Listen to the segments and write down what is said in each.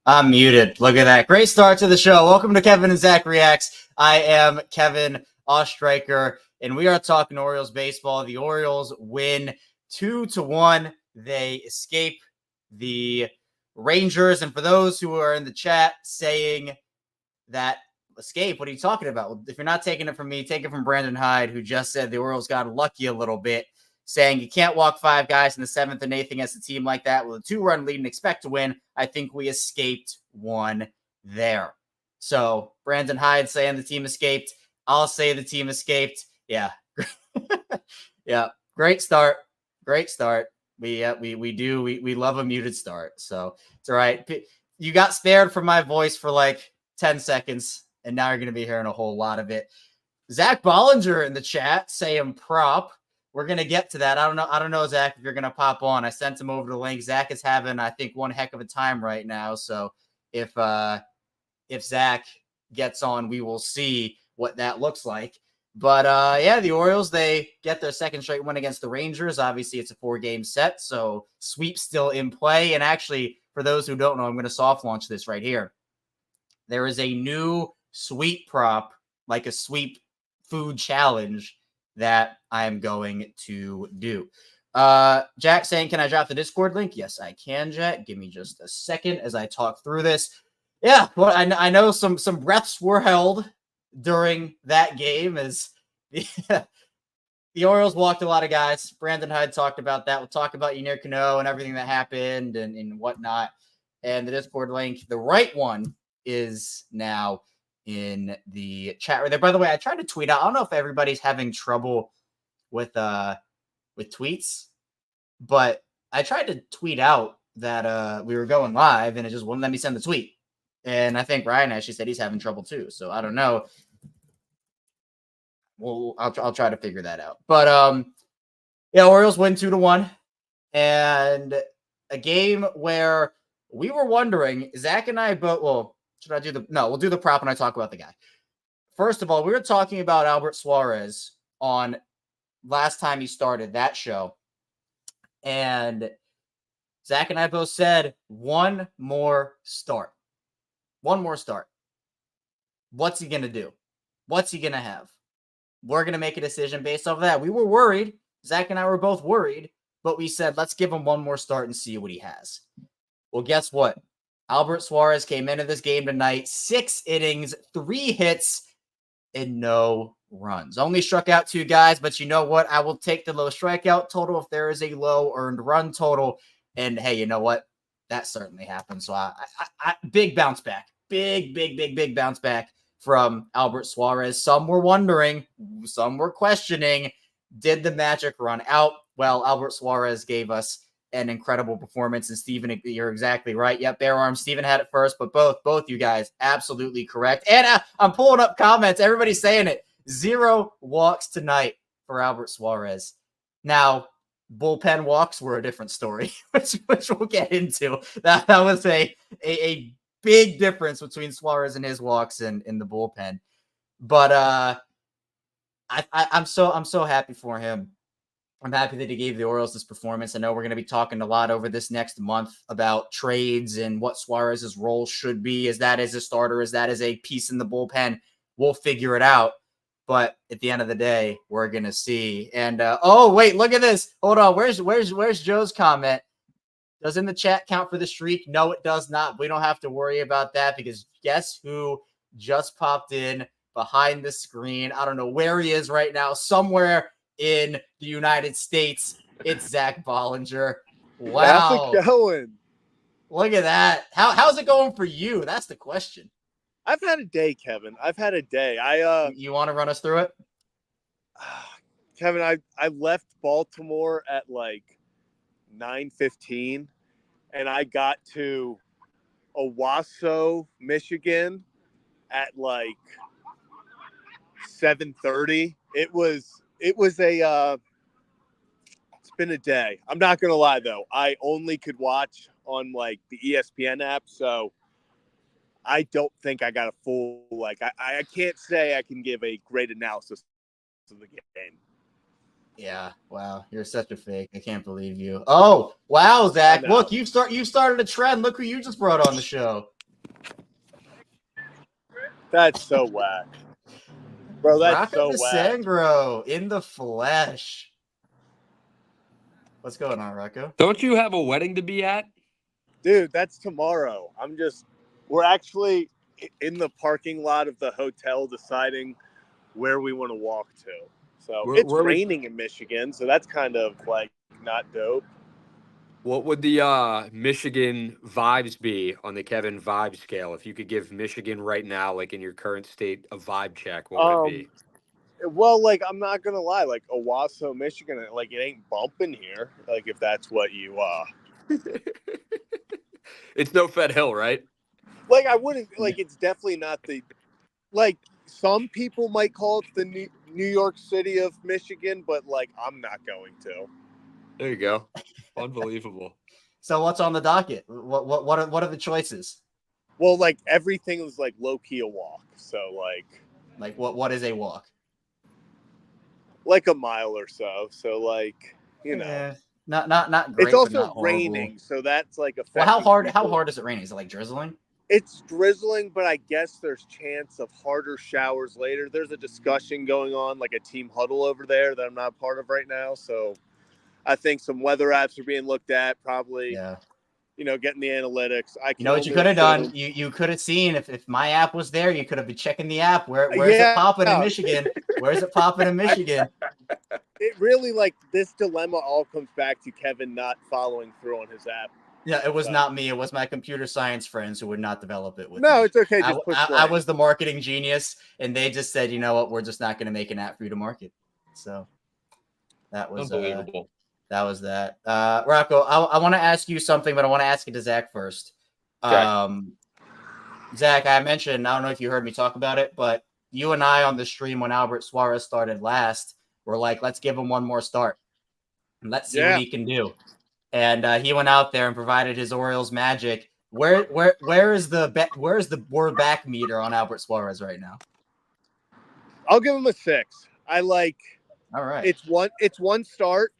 I'm muted. Look at that. Great start to the show. Welcome to Kevin and Zach Reacts. I am Kevin Ostriker, and we are talking Orioles baseball. The Orioles win 2-1. They escape the Rangers. And for those who are in the chat saying that escape, what are you talking about? If you're not taking it from me, take it from Brandon Hyde, who just said the Orioles got lucky a little bit, saying you can't walk five guys in the seventh and eighth against a team like that with a 2-run lead and expect to win. I think we escaped one there. So Brandon Hyde saying the team escaped. I'll say the team escaped. Yeah. Yeah. Great start. Great start. We love a muted start. So it's all right. You got spared from my voice for like 10 seconds, and now you're going to be hearing a whole lot of it. Zack Ballinger in the chat saying prop. We're going to get to that. I don't know, Zach, if you're going to pop on. I sent him over the link. Zach is having, I think, one heck of a time right now. So if Zach gets on, we will see what that looks like. But, yeah, the Orioles, they get their second straight win against the Rangers. Obviously, it's a 4-game set, so sweep still in play. And actually, for those who don't know, I'm going to soft launch this right here. There is a new sweep prop, like a sweep food challenge, that I am going to do. Jack saying, can I drop the Discord link? Yes, I can, Jack. Give me just a second as I talk through this. Yeah, well, I know some breaths were held during that game as the Orioles walked a lot of guys. Brandon Hyde talked about that. We'll talk about Canó and everything that happened and whatnot. And the Discord link, the right one, is now in the chat right there. By the way, I tried to tweet out. I don't know if everybody's having trouble with tweets, but I tried to tweet out that we were going live, and it just wouldn't let me send the tweet. And I think Ryan actually said he's having trouble too. So I don't know. Well, I'll try to figure that out. But yeah, Orioles win 2-1, and a game where we were wondering, Zach and I both. Well, should I do the? No, we'll do the prop when I talk about the guy. First of all, we were talking about Albert Suarez on last time he started that show, and Zach and I both said one more start. One more start. What's he gonna do? What's he gonna have? We're gonna make a decision based off of that. We were worried. Zach and I were both worried, but we said let's give him one more start and see what he has. Well, guess what? Albert Suarez came into this game tonight, 6 innings, 3 hits, and no runs. Only struck out 2 guys, but you know what? I will take the low strikeout total if there is a low earned run total. And hey, you know what? That certainly happened. So I big bounce back. Big bounce back from Albert Suarez. Some were wondering, some were questioning, did the magic run out? Well, Albert Suarez gave us an incredible performance. And Steven, you're exactly right. Yep, bare arm. Steven had it first, but both you guys absolutely correct. And I'm pulling up comments. Everybody's saying it. 0 walks tonight for Albert Suarez. Now, bullpen walks were a different story, which we'll get into. That was a big difference between Suarez and his walks in the bullpen. But I'm so happy for him. I'm happy that he gave the Orioles this performance. I know we're going to be talking a lot over this next month about trades and what Suarez's role should be. Is that as a starter? Is that as a piece in the bullpen? We'll figure it out. But at the end of the day, we're going to see. And, oh, wait, look at this. Hold on. Where's Joe's comment? Doesn't the chat count for the streak? No, it does not. We don't have to worry about that because guess who just popped in behind the screen? I don't know where he is right now. Somewhere in the United States. It's Zack Ballinger. Wow. How's it going? Look at that. How's it going for you? That's the question. I've had a day, Kevin. I've had a day. You want to run us through it? Kevin, I left Baltimore at like 9:15 and I got to Owasso, Michigan at like 7:30. It's been a day. I'm not going to lie, though. I only could watch on, like, the ESPN app, so I don't think I got a full, like, I can't say I can give a great analysis of the game. Yeah, wow. You're such a fake. I can't believe you. Oh, wow, Zach. Look, you started a trend. Look who you just brought on the show. That's so whack. Bro, that's Rocco so whack. DeSangro in the flesh. What's going on, Rocco? Don't you have a wedding to be at? Dude, that's tomorrow. We're actually in the parking lot of the hotel deciding where we want to walk to. So it's raining in Michigan, so that's kind of like not dope. What would the Michigan vibes be on the Kevin vibe scale? If you could give Michigan right now, like in your current state, a vibe check, what would it be? Well, like, I'm not gonna lie, like Owasso, Michigan, like it ain't bumping here. Like if that's what you It's no Fed Hill, right? like I wouldn't like it's definitely not the like some people might call it the New York City of Michigan, but like I'm not going to. There you go. Unbelievable. So what's on the docket? What are the choices? Well, like everything was like low key a walk. So like what is a walk? Like a mile or so. So like, you know. Yeah. Not great. It's also but not raining, so that's like affecting. Well, how hard is it raining? Is it like drizzling? It's drizzling, but I guess there's chance of harder showers later. There's a discussion going on, like a team huddle over there that I'm not part of right now. So I think some weather apps are being looked at, probably. Yeah. Getting the analytics. You know what you could have done? You could have seen if my app was there, you could have been checking the app. Where's it popping in Michigan? Where's it popping in Michigan? It really, like, this dilemma all comes back to Kevin not following through on his app. Yeah, it was not me. It was my computer science friends who would not develop it with me. No, it's okay. I was the marketing genius, and they just said, you know what, we're just not going to make an app for you to market. So that was unbelievable. That was that. Rocco, I want to ask you something, but I want to ask it to Zach first. Okay. Zach, I mentioned, I don't know if you heard me talk about it, but you and I on the stream when Albert Suarez started last were like, let's give him one more start. And let's see what he can do. And he went out there and provided his Orioles magic. Where is the word back meter on Albert Suarez right now? I'll give him a 6. All right. It's one start.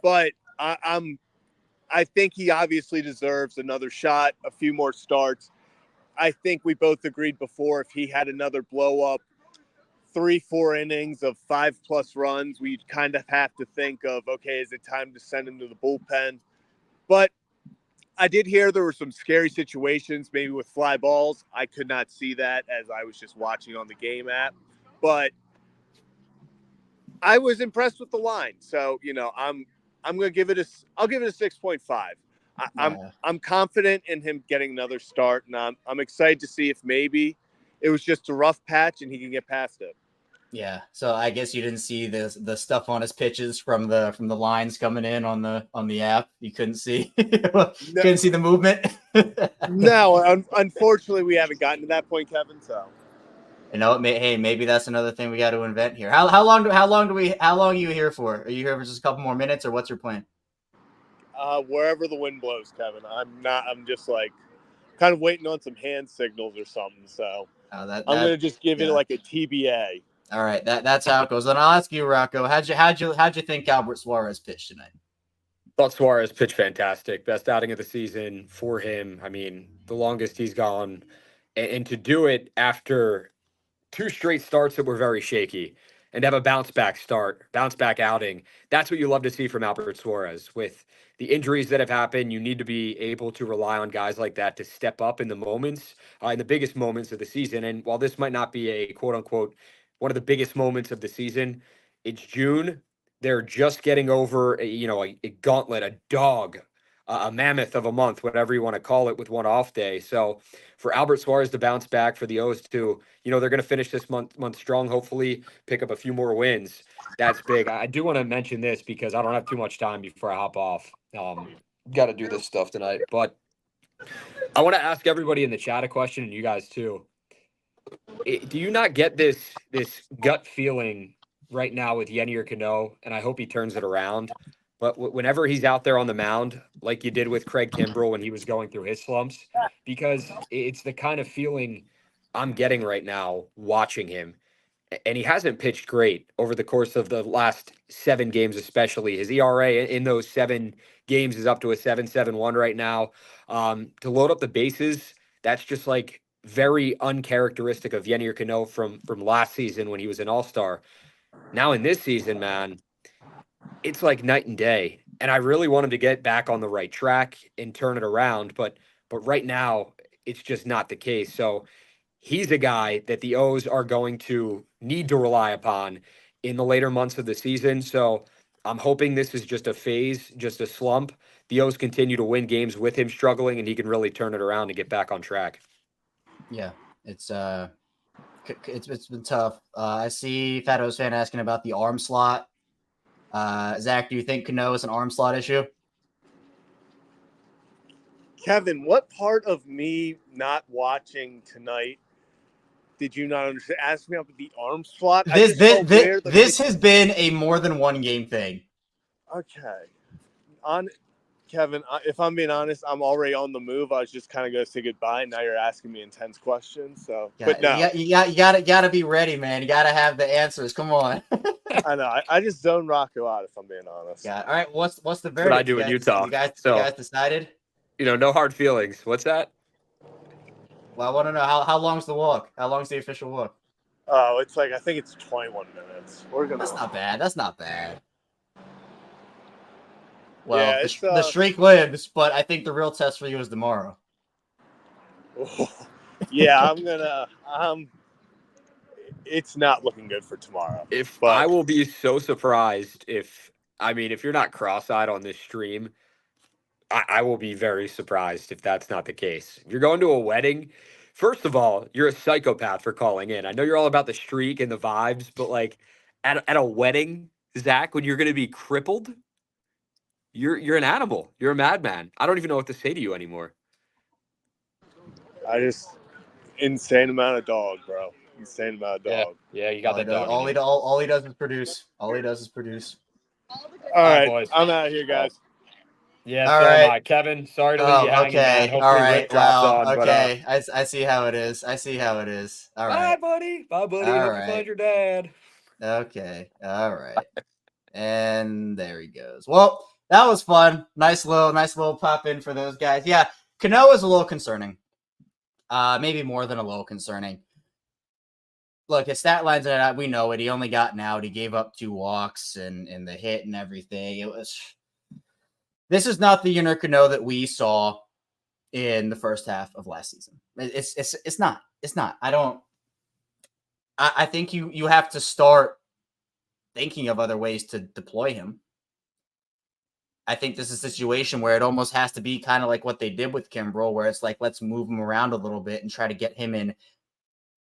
But I think he obviously deserves another shot, a few more starts. I think we both agreed before if he had another blow up, 3-4 innings of 5+ runs, we'd kind of have to think of, okay, is it time to send him to the bullpen? But I did hear there were some scary situations, maybe with fly balls. I could not see that as I was just watching on the game app. But I was impressed with the line. So, I'm going to give it I'll give it a 6.5. I'm confident in him getting another start, and I'm excited to see if maybe it was just a rough patch and he can get past it. Yeah. So I guess you didn't see the stuff on his pitches from the lines coming in on the app. You couldn't see couldn't see the movement. No, unfortunately we haven't gotten to that point, Kevin, so maybe that's another thing we got to invent here. How long are you here for? Are you here for just a couple more minutes, or what's your plan? Wherever the wind blows, Kevin. I'm just like kind of waiting on some hand signals or something. So I'm gonna just give it like a TBA. All right, that's how it goes. Then I'll ask you, Rocco, how'd you think Albert Suarez pitched tonight? Thought Suarez pitched fantastic. Best outing of the season for him. I mean, the longest he's gone, and to do it after 2 straight starts that were very shaky and have a bounce back outing. That's what you love to see from Albert Suarez. With the injuries that have happened, you need to be able to rely on guys like that to step up in the moments, in the biggest moments of the season. And while this might not be a quote unquote one of the biggest moments of the season, it's June. They're just getting over a gauntlet, a dog, a mammoth of a month, whatever you want to call it, with one off day. So for Albert Suarez to bounce back, for the O's to, they're going to finish this month strong, hopefully pick up a few more wins. That's big. I do want to mention this because I don't have too much time before I hop off. Got to do this stuff tonight. But I want to ask everybody in the chat a question, and you guys too. Do you not get this gut feeling right now with Yennier Canó? And I hope he turns it around. But whenever he's out there on the mound, like you did with Craig Kimbrell when he was going through his slumps, because it's the kind of feeling I'm getting right now watching him. And he hasn't pitched great over the course of the last 7 games, especially. His ERA in those 7 games is up to a 7.71 right now. To load up the bases, that's just like very uncharacteristic of Yennier Cano from last season when he was an All-Star. Now in this season, man, it's like night and day. And I really want him to get back on the right track and turn it around. But right now, it's just not the case. So he's a guy that the O's are going to need to rely upon in the later months of the season. So I'm hoping this is just a phase, just a slump. The O's continue to win games with him struggling, and he can really turn it around and get back on track. Yeah, it's been tough. I see Fat O's fan asking about the arm slot. Zach, do you think Canó is an arm slot issue? Kevin, what part of me not watching tonight did you not understand? Ask me about the arm slot. This has been a more than one game thing. Okay. Kevin, if I'm being honest, I'm already on the move. I was just kind of going to say goodbye. Now you're asking me intense questions. So, Yeah, but no, you gotta be ready, man. You gotta have the answers. Come on. I know. I just zone rock a lot, if I'm being honest. Yeah. All right. What's the verdict? What I do in Utah. You guys decided? No hard feelings. What's that? Well, I want to know how long's the walk? How long's the official walk? Oh, it's like I think it's 21 minutes. That's not bad. That's not bad. Well, yeah, the streak lives, but I think the real test for you is tomorrow. Yeah, it's not looking good for tomorrow. I will be so surprised if you're not cross-eyed on this stream, I will be very surprised if that's not the case. You're going to a wedding. First of all, you're a psychopath for calling in. I know you're all about the streak and the vibes, but like at a wedding, Zach, when you're going to be crippled, you're an animal. You're a madman. I don't even know what to say to you anymore. Insane amount of dog, bro. Insane amount of dog. Yeah, you got that dog. All he does is produce. All right, boys. I'm out of here, guys. Yeah, so am I. Kevin, sorry to leave you hanging, man. Hopefully Rick drops on. Okay. I see how it is. All right. Bye, buddy. Hope you find your dad. Okay. All right. And there he goes. Well, that was fun. Nice little pop in for those guys. Yeah, Canó is a little concerning. Maybe more than a little concerning. Look, his stat lines, we know it. He only got out. He gave up 2 walks and the hit and everything. This is not the Yennier Cano that we saw in the first half of last season. It's not. I think you have to start thinking of other ways to deploy him. I think this is a situation where it almost has to be kind of like what they did with Kimbrel, where it's like, let's move him around a little bit and try to get him in,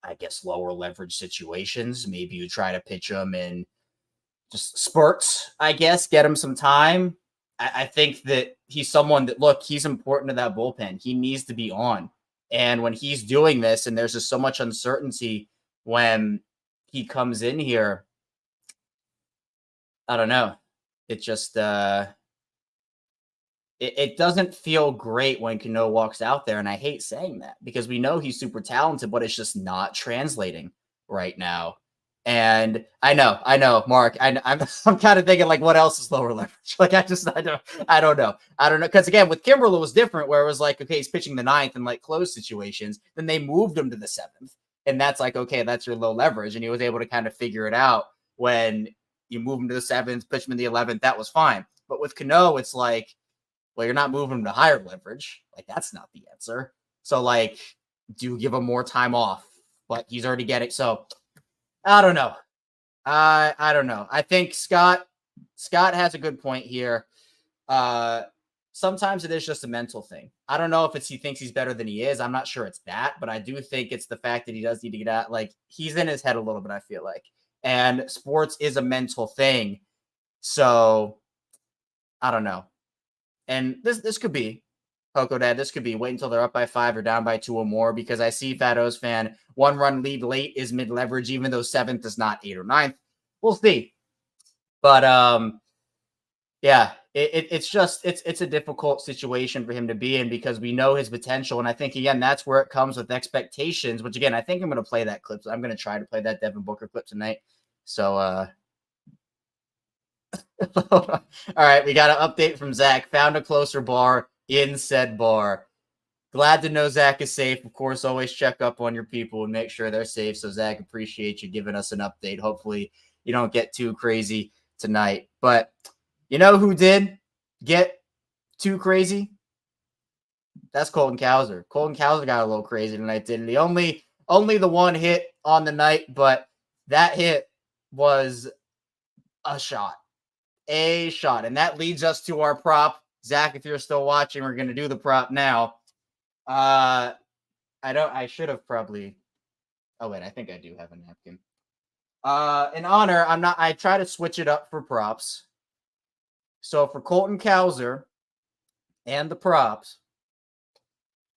I guess, lower leverage situations. Maybe you try to pitch him in just spurts, I guess, get him some time. I think that he's someone that, look, he's important to that bullpen. He needs to be on. And when he's doing this, and there's just so much uncertainty when he comes in here, I don't know. It just, it doesn't feel great when Canó walks out there. And I hate saying that because we know he's super talented, but it's just not translating right now. And I know, Mark. I'm kind of thinking like, what else is lower leverage? Like, I don't know. Because again, with Kimbrel, it was different, where it was like, okay, he's pitching the 9th in like close situations. Then they moved him to the 7th, and that's like, okay, that's your low leverage, and he was able to kind of figure it out when you move him to the 7th, pitch him in the 11th. That was fine. But with Canó, it's like, well, you're not moving him to higher leverage. Like, that's not the answer. So like, do you give him more time off? But he's already getting so. I don't know. I don't know. I think Scott has a good point here. Sometimes it is just a mental thing. I don't know if he thinks he's better than he is. I'm not sure it's that, but I do think it's the fact that he does need to get out. Like, he's in his head a little bit, I feel like. And sports is a mental thing. So I don't know. And this could be Poco Dad. This could be wait until they're up by 5 or down by 2 or more, because I see Fat O's fan 1-run lead late is mid leverage, even though 7th is not 8th or 9th. We'll see. But yeah, it's a difficult situation for him to be in because we know his potential. And I think, again, that's where it comes with expectations, which, again, I think I'm going to play that clip. So I'm going to try to play that Devin Booker clip tonight. So all right, we got an update from Zach. Found a closer bar in said bar. glad to know Zach is safe. Of course, always check up on your people and make sure they're safe. So, Zach, appreciate you giving us an update. Hopefully, you don't get too crazy tonight. But you know who did get too crazy? That's Colton Cowser. Colton Cowser got a little crazy tonight, didn't he? Only the one hit on the night, but that hit was a shot. A shot. And that leads us to our prop. Zach, if you're still watching, we're going to do the prop now. I should have probably. Oh, wait, I think I do have a napkin. In honor, I try to switch it up for props. So for Colton Cowser and the props,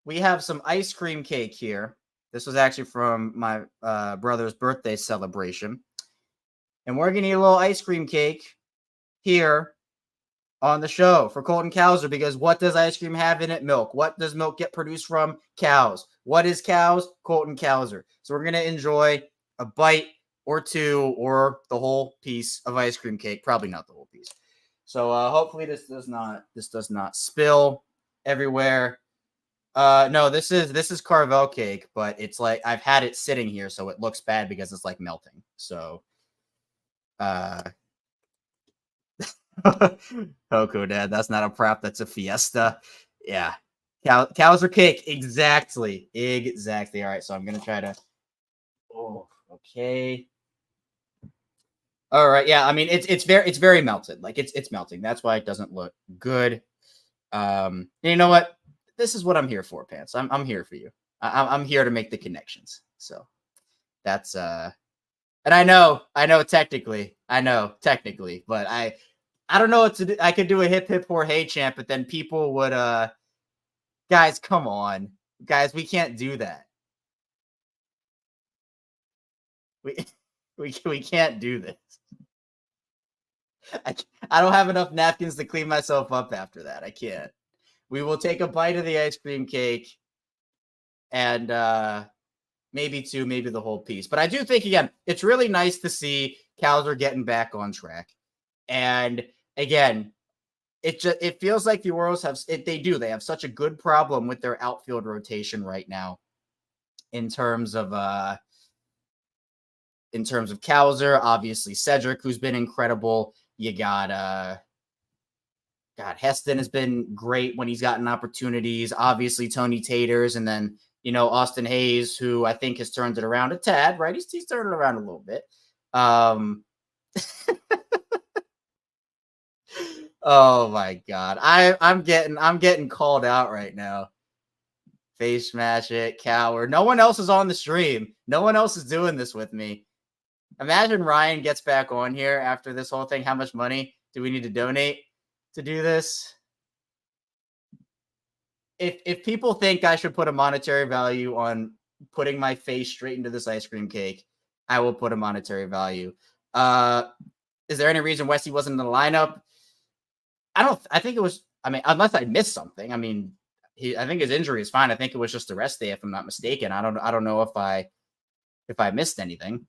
we have some ice cream cake here. This was actually from my brother's birthday celebration. And we're going to eat a little ice cream cake here on the show for Colton Cowser, because what does ice cream have in it? Milk. What does milk get produced from? Cows. What is cows? Colton Cowser. So we're going to enjoy a bite or two or the whole piece of ice cream cake. Probably not the whole piece. So hopefully this does not spill everywhere. No, this is Carvel cake, but it's like I've had it sitting here, so it looks bad because it's like melting. So Coco Dad, that's not a prop, that's a fiesta. Yeah. Cows or cake. Exactly. All right, so I'm gonna try to. Oh, okay. All right, yeah. I mean, it's very melted. Like it's melting. That's why it doesn't look good. You know what? This is what I'm here for, Pants. I'm here for you. I'm here to make the connections. So that's and I know technically, but I don't know what to do. I could do a hip hip or hey chant, but then people would guys, come on. Guys, we can't do that. We can't do this. I don't have enough napkins to clean myself up after that. I can't. We will take a bite of the ice cream cake and maybe the whole piece. But I do think, again, it's really nice to see Cowser getting back on track. And again, it feels like the Orioles they have such a good problem with their outfield rotation right now in terms of Cowser, obviously Cedric, who's been incredible. You got Heston has been great when he's gotten opportunities. Obviously Tony Taters, and then Austin Hayes, who I think has turned it around a tad, right? He's turned it around a little bit. Oh my God. I'm getting called out right now. Face smash it, coward. No one else is on the stream. No one else is doing this with me. Imagine Ryan gets back on here after this whole thing. How much money do we need to donate to do this? If people think I should put a monetary value on putting my face straight into this ice cream cake, I will put a monetary value. Is there any reason Westy wasn't in the lineup? I think it was, unless I missed something. I think his injury is fine. I think it was just a rest day, if I'm not mistaken. I don't know if I missed anything.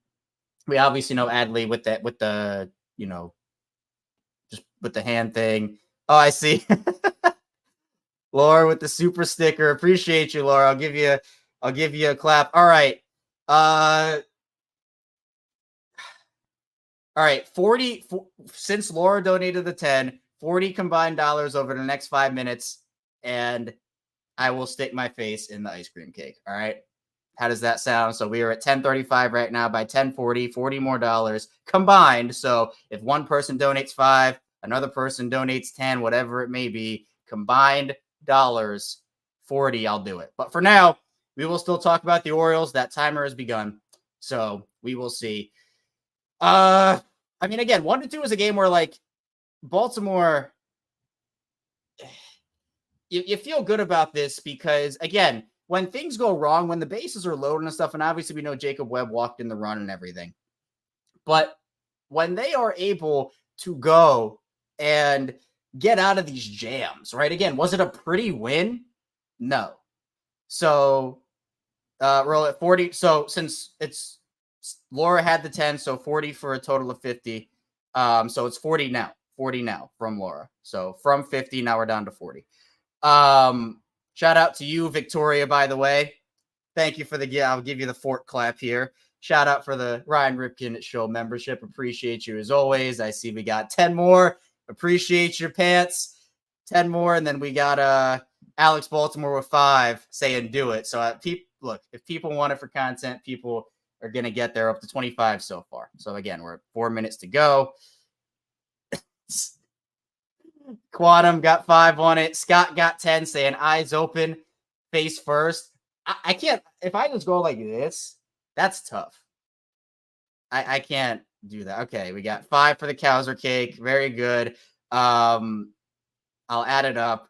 We obviously know Adley with the just with the hand thing. Oh, I see. Laura with the super sticker. Appreciate you, Laura. I'll give you a clap. All right. All right. 40 since Laura donated the 10, 40 combined dollars over the next 5 minutes, and I will stick my face in the ice cream cake. All right. How does that sound? So we are at 10:35 right now. By 10:40, 40 more dollars combined. So if one person donates 5, another person donates 10, whatever it may be, combined dollars 40, I'll do it. But for now, we will still talk about the Orioles. That timer has begun. So we will see. Again, 1-2 is a game where like Baltimore, you feel good about this because, again, when things go wrong, when the bases are loaded and stuff, and obviously we know Jacob Webb walked in the run and everything, but when they are able to go and get out of these jams, right? Again, was it a pretty win? No. So roll at 40. So since it's Laura had the 10, so 40 for a total of 50. So it's 40 now. 40 now from Laura. So from 50, now we're down to 40. Shout out to you, Victoria, by the way. Thank you for the gift. I'll give you the fort clap here. Shout out for the Ryan Ripken Show membership. Appreciate you as always. I see we got 10 more. Appreciate your pants. 10 more. And then we got Alex Baltimore with 5 saying do it. So look, if people want it for content, people are going to get there, up to 25 so far. So again, we're at 4 minutes to go. Quantum got 5 on it. Scott got 10 saying eyes open, face first. I can't, if I just go like this, that's tough. I can't do that. Okay, we got 5 for the Kowser cake. Very good. I'll add it up.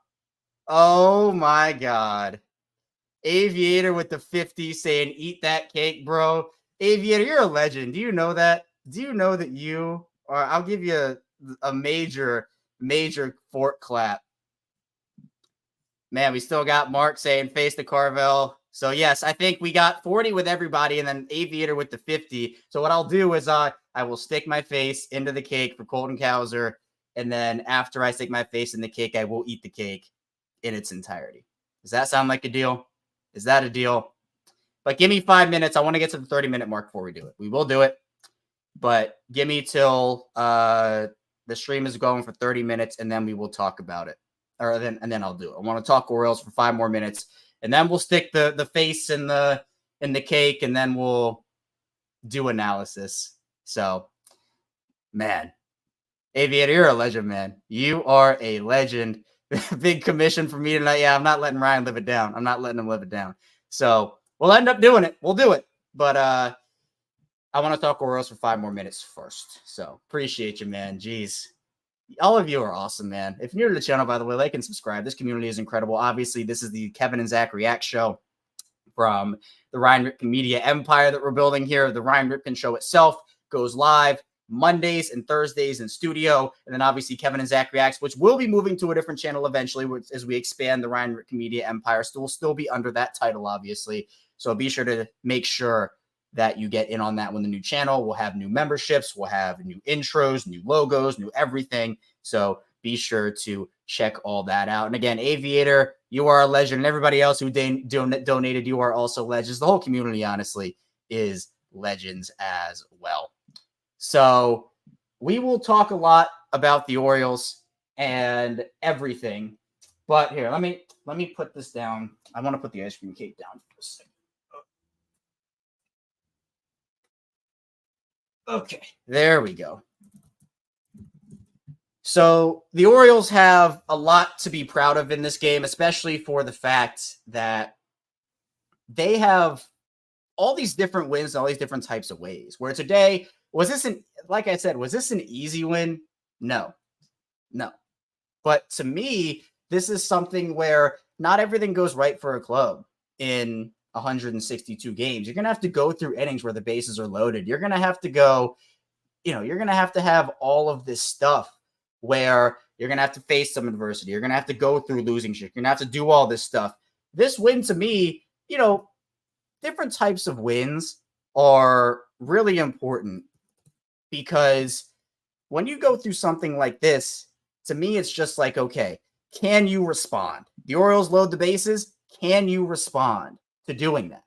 Oh my God. Aviator with the 50 saying eat that cake, bro. Aviator, you're a legend. Do you know that? Do you know that you are? I'll give you a major fort clap. Man, we still got Mark saying face the Carvel. So yes, I think we got 40 with everybody and then Aviator with the 50. So what I'll do is I will stick my face into the cake for Colton Kowser. And then after I stick my face in the cake, I will eat the cake in its entirety. Does that sound like a deal? Is that a deal? But give me 5 minutes. I want to get to the 30-minute mark before we do it. We will do it. But give me till the stream is going for 30 minutes, and then we will talk about it. And then I'll do it. I want to talk Orioles for 5 more minutes, and then we'll stick the face in the cake, and then we'll do analysis. So, man, Aviator, you're a legend, man. You are a legend. Big commission for me tonight. Yeah, I'm not letting Ryan live it down. I'm not letting him live it down. So we'll end up doing it. We'll do it. But I want to talk Orioles for 5 more minutes first. So appreciate you, man. Jeez. All of you are awesome, man. If you're new to the channel, by the way, like and subscribe. This community is incredible. Obviously, this is the Kevin and Zach React Show from the Ryan Ripken Media Empire that we're building here. The Ryan Ripken Show itself goes live Mondays and Thursdays in studio. And then obviously Kevin and Zach Reacts, which will be moving to a different channel eventually as we expand the Ryan Ripken Media Empire. Will still be under that title, obviously. So be sure to make sure that you get in on that when the new channel. We'll have new memberships. We'll have new intros, new logos, new everything. So be sure to check all that out. And again, Aviator, you are a legend. And everybody else who donated, you are also legends. The whole community, honestly, is legends as well. So we will talk a lot about the Orioles and everything. But here, let me put this down. I want to put the ice cream cake down for a second. Okay, there we go. So the Orioles have a lot to be proud of in this game, especially for the fact that they have all these different wins, all these different types of ways. Where today, was this an easy win? No. But to me, this is something where not everything goes right for a club in 162 games. You're going to have to go through innings where the bases are loaded. You're going to have to go, you're going to have all of this stuff where you're going to have to face some adversity. You're going to have to go through losing shit. You're going to have to do all this stuff. This win to me, different types of wins are really important because when you go through something like this, to me, it's just like, okay, can you respond? The Orioles load the bases. Can you respond to doing that?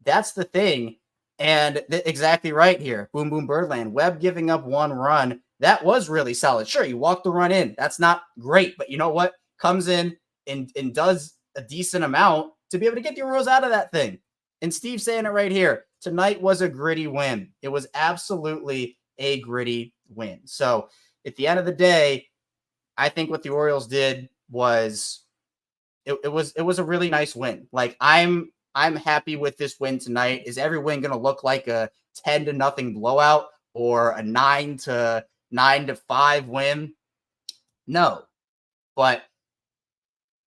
That's the thing. And exactly right here. Boom, boom, Birdland. Webb giving up 1 run. That was really solid. Sure, you walked the run in. That's not great. But you know what? Comes in and does a decent amount to be able to get the Orioles out of that thing. And Steve's saying it right here. Tonight was a gritty win. It was absolutely a gritty win. So at the end of the day, I think what the Orioles did was it was a really nice win. Like I'm happy with this win tonight. Is every win going to look like a 10-0 blowout or a 9-5 win? No. But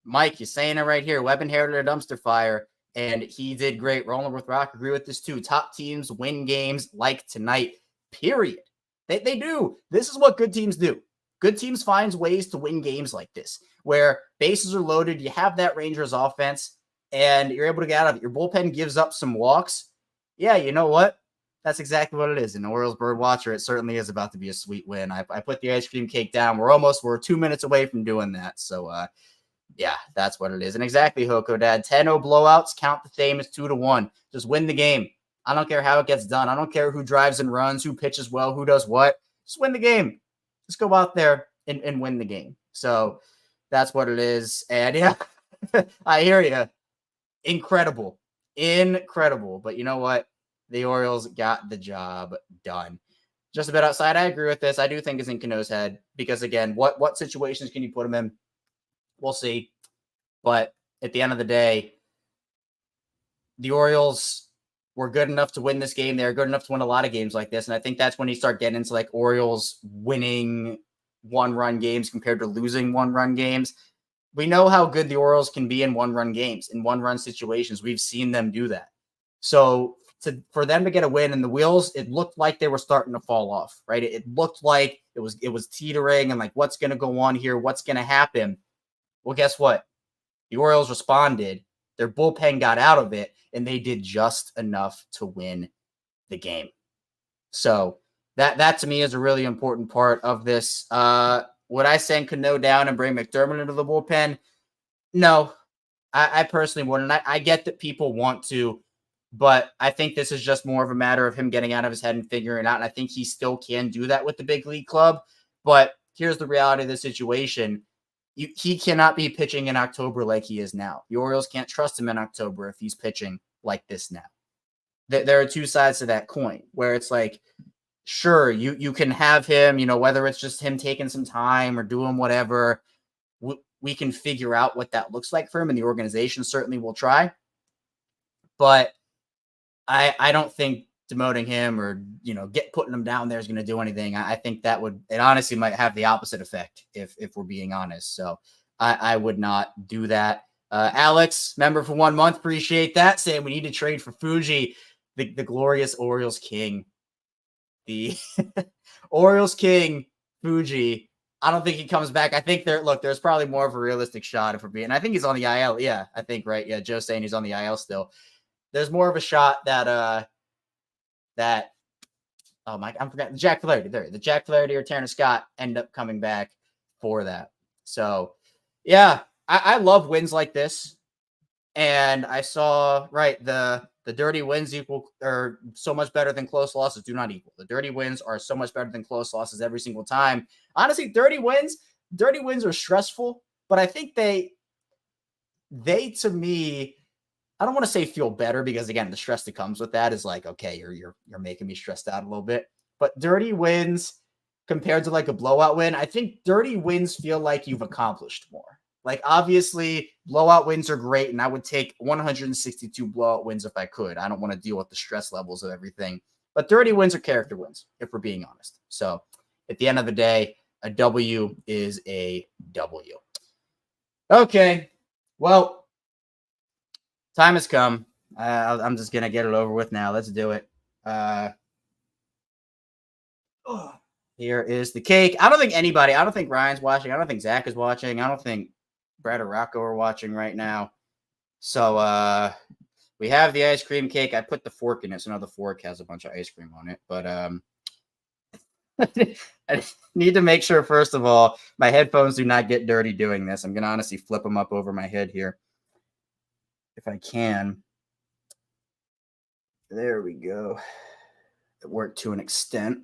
Mike, you're saying it right here. Webb inherited a dumpster fire, and he did great. Rolling with Rock, agree with this too. Top teams win games like tonight, period. They do. This is what good teams do. Good teams finds ways to win games like this, where bases are loaded. You have that Rangers offense, and you're able to get out of it. Your bullpen gives up some walks. Yeah, you know what? That's exactly what it is. In the Orioles Bird Watcher, it certainly is about to be a sweet win. I put the ice cream cake down. We're 2 minutes away from doing that. So Yeah, that's what it is. And exactly, Hoko Dad. 10-0 blowouts count the same as 2-1. Just win the game. I don't care how it gets done. I don't care who drives and runs, who pitches well, who does what. Just win the game. Just go out there and win the game. So that's what it is. And yeah, I hear you. Incredible. Incredible. But you know what? The Orioles got the job done. Just a bit outside, I agree with this. I do think it's in Cano's head because, again, what situations can you put him in? We'll see. But at the end of the day, the Orioles were good enough to win this game. They're good enough to win a lot of games like this. And I think that's when you start getting into like Orioles winning one-run games compared to losing one-run games. We know how good the Orioles can be in one-run games, in one-run situations. We've seen them do that. So for them to get a win, and the wheels, it looked like they were starting to fall off, right? It looked like it was teetering and like, what's going to go on here? What's going to happen? Well, guess what? The Orioles responded. Their bullpen got out of it, and they did just enough to win the game. So that to me is a really important part of this. Would I send Canó down and bring McDermott into the bullpen? No, I personally wouldn't. I get that people want to, but I think this is just more of a matter of him getting out of his head and figuring it out. And I think he still can do that with the big league club. But here's the reality of the situation. He cannot be pitching in October like he is now. The Orioles can't trust him in October if he's pitching like this now. There are two sides to that coin where it's like, sure, you can have him, whether it's just him taking some time or doing whatever, we can figure out what that looks like for him, and the organization certainly will try. But I don't think demoting him or, putting him down there is going to do anything. I think it honestly might have the opposite effect if we're being honest. So I would not do that. Alex, member for 1 month, appreciate that. Saying we need to trade for Fuji, the glorious Orioles king. The Orioles king, Fuji. I don't think he comes back. I think there's probably more of a realistic shot if we're being, I think he's on the IL. Yeah, I think, right. Yeah. Joe's saying he's on the IL still. There's more of a shot that, oh my, I'm forgetting Jack Flaherty. The Jack Flaherty or Tanner Scott end up coming back for that. So yeah, I love wins like this. And I saw, right, the dirty wins are so much better than close losses do not equal. The dirty wins are so much better than close losses every single time. Honestly, dirty wins are stressful, but I think they to me, I don't want to say feel better because, again, the stress that comes with that is like, okay, you're making me stressed out a little bit. But dirty wins compared to like a blowout win, I think dirty wins feel like you've accomplished more. Like, obviously, blowout wins are great, and I would take 162 blowout wins if I could. I don't want to deal with the stress levels of everything. But dirty wins are character wins, if we're being honest. So, at the end of the day, a W is a W. Okay, well, time has come. I'm just going to get it over with now. Let's do it. Here is the cake. I don't think Ryan's watching. I don't think Zach is watching. I don't think Brad or Rocco are watching right now. So we have the ice cream cake. I put the fork in it, so now the fork has a bunch of ice cream on it. But I need to make sure, first of all, my headphones do not get dirty doing this. I'm going to honestly flip them up over my head here if I can. There we go. It worked to an extent.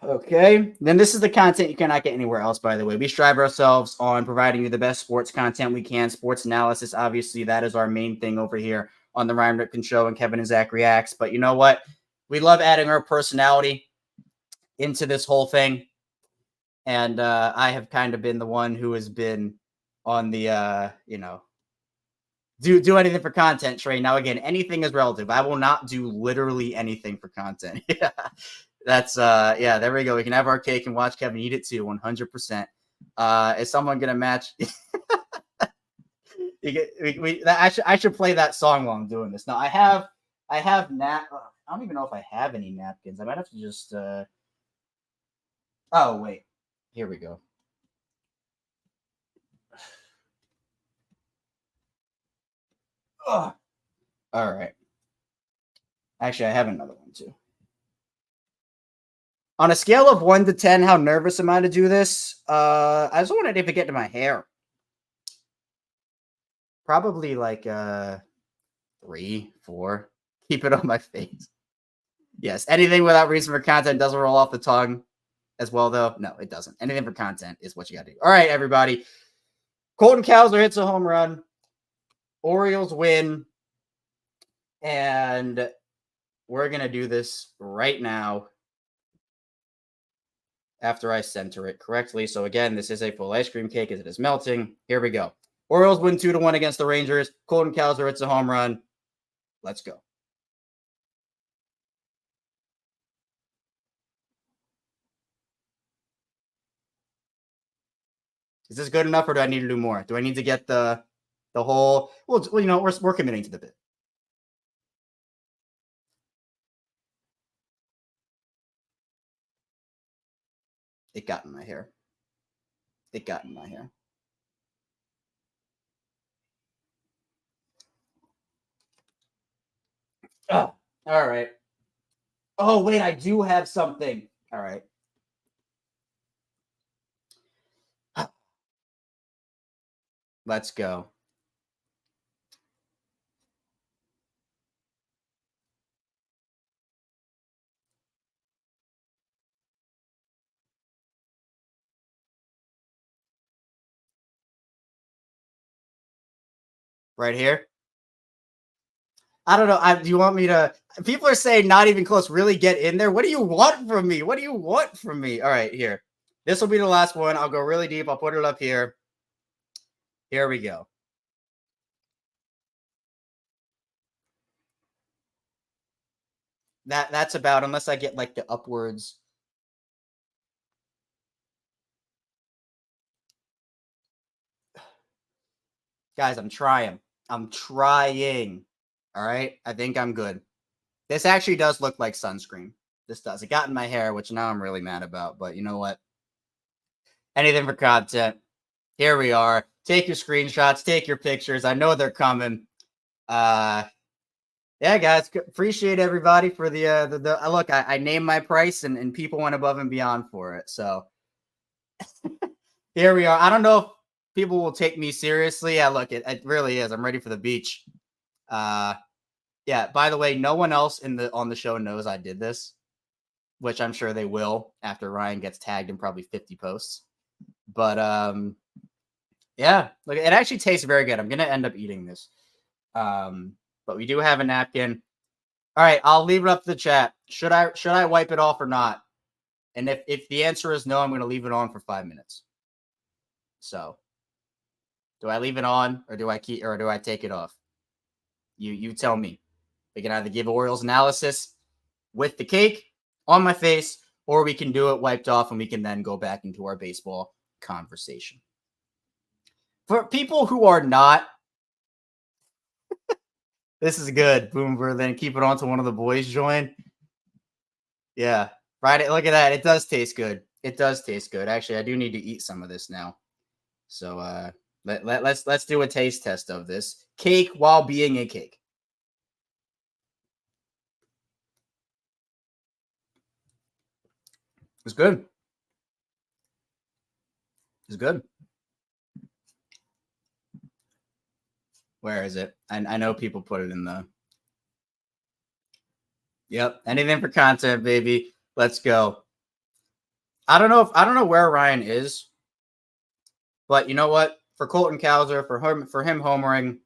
Okay. Then this is the content you cannot get anywhere else, by the way. We strive ourselves on providing you the best sports content we can. Sports analysis, obviously, that is our main thing over here on the Ryan Ripken Show and Kevin and Zach Reacts. But you know what? We love adding our personality into this whole thing. And I have kind of been the one who has been on the, do anything for content train. Now, again, anything is relative. I will not do literally anything for content. Yeah. That's there we go. We can have our cake and watch Kevin eat it too, 100%. Is someone gonna match? I should play that song while I'm doing this. Now I have I don't even know if I have any napkins. I might have to just oh wait. Here we go. Oh. All right. Actually, I have another one too. On a scale of 1 to 10, how nervous am I to do this? I just wanted to get to my hair. Probably like 3, 4. Keep it on my face. Yes, anything without reason for content doesn't roll off the tongue as well, though. No, it doesn't. Anything for content is what you got to do. All right, everybody. Colton Cowser hits a home run. Orioles win. And we're going to do this right now after I center it correctly. So, again, this is a full ice cream cake as it is melting. Here we go. Orioles win 2-1 against the Rangers. Colton Cowser hits a home run. Let's go. Is this good enough, or do I need to do more? Do I need to get the whole? Well, you know, we're committing to the bit. It got in my hair. It got in my hair. Oh, all right. Oh, wait, I do have something. All right. Let's go. Right here. I don't know. Do you want me to? People are saying not even close. Really get in there. What do you want from me? What do you want from me? All right, here. This will be the last one. I'll go really deep. I'll put it up here. Here we go. That's about, unless I get like the upwards. Guys, I'm trying. I'm trying. All right. I think I'm good. This actually does look like sunscreen. This does. It got in my hair, which now I'm really mad about. But you know what? Anything for content. Here we are. Take your screenshots. Take your pictures. I know they're coming. Yeah, guys. Appreciate everybody for the look. I named my price, and people went above and beyond for it. So here we are. I don't know if people will take me seriously. Yeah, look, it really is. I'm ready for the beach. Yeah, by the way, no one else on the show knows I did this, which I'm sure they will after Ryan gets tagged in probably 50 posts. But yeah, look, it actually tastes very good. I'm gonna end up eating this. But we do have a napkin. All right, I'll leave it up to the chat. Should I wipe it off or not? And if the answer is no, I'm gonna leave it on for 5 minutes. So do I leave it on, or do I take it off? You tell me. We can either give Orioles analysis with the cake on my face, or we can do it wiped off and we can then go back into our baseball conversation. For people who are not, this is good. Boomer, then keep it on to one of the boys join. Yeah, right. Look at that. It does taste good. It does taste good. Actually, I do need to eat some of this now. So let's do a taste test of this cake while being a cake. It's good. It's good. Where is it? I know people put it in the. Yep. Anything for content, baby. Let's go. I don't know where Ryan is, but you know what? For Colton Cowser, for him homering,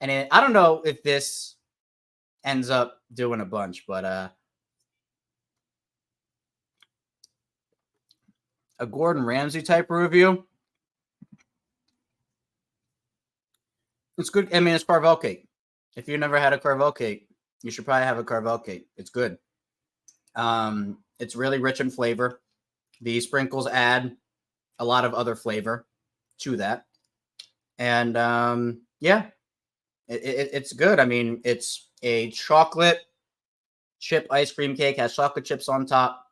and I don't know if this ends up doing a bunch, but a Gordon Ramsay type review. It's good. I mean, it's Carvel cake. If you never had a Carvel cake, you should probably have a Carvel cake. It's good. It's really rich in flavor. The sprinkles add a lot of other flavor to that. And yeah, it's good. I mean, it's a chocolate chip ice cream cake, has chocolate chips on top.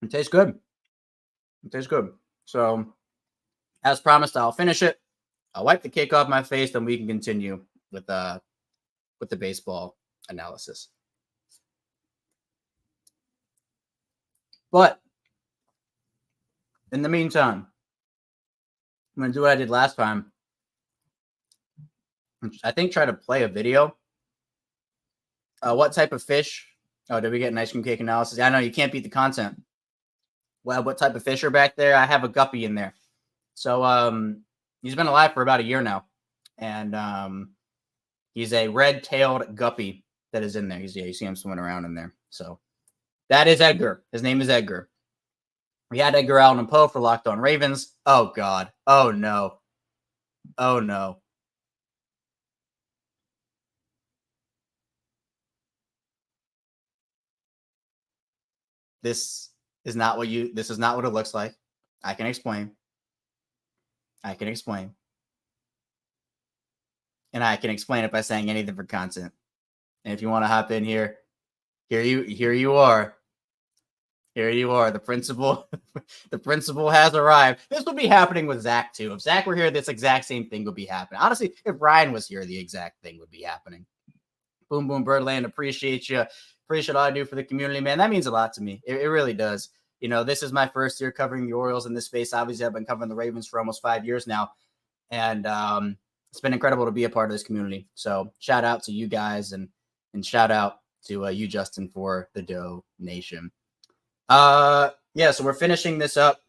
It tastes good. It tastes good. So, as promised, I'll finish it. I'll wipe the cake off my face, then we can continue with the baseball analysis. But in the meantime, I'm going to do what I did last time. I think try to play a video. What type of fish? Oh, did we get an ice cream cake analysis? I know you can't beat the content. Well, what type of fish are back there? I have a guppy in there. So he's been alive for about a year now. And he's a red-tailed guppy that is in there. You see him swimming around in there. So that is Edgar. His name is Edgar. We had Edgar Allan Poe for Locked On Ravens. Oh, God. Oh, no. Oh, no. This is not what it looks like. I can explain. And I can explain it by saying anything for content. And if you want to hop in here, here you are. Here you are. The principal has arrived. This would be happening with Zach too. If Zach were here, this exact same thing would be happening. Honestly, if Ryan was here, the exact thing would be happening. Boom, boom, Birdland. Appreciate you. Appreciate all I do for the community, man. That means a lot to me. It really does. You know, this is my first year covering the Orioles in this space. Obviously, I've been covering the Ravens for almost 5 years now. And it's been incredible to be a part of this community. So shout out to you guys and shout out to you, Justin, for the donation. Yeah, so we're finishing this up.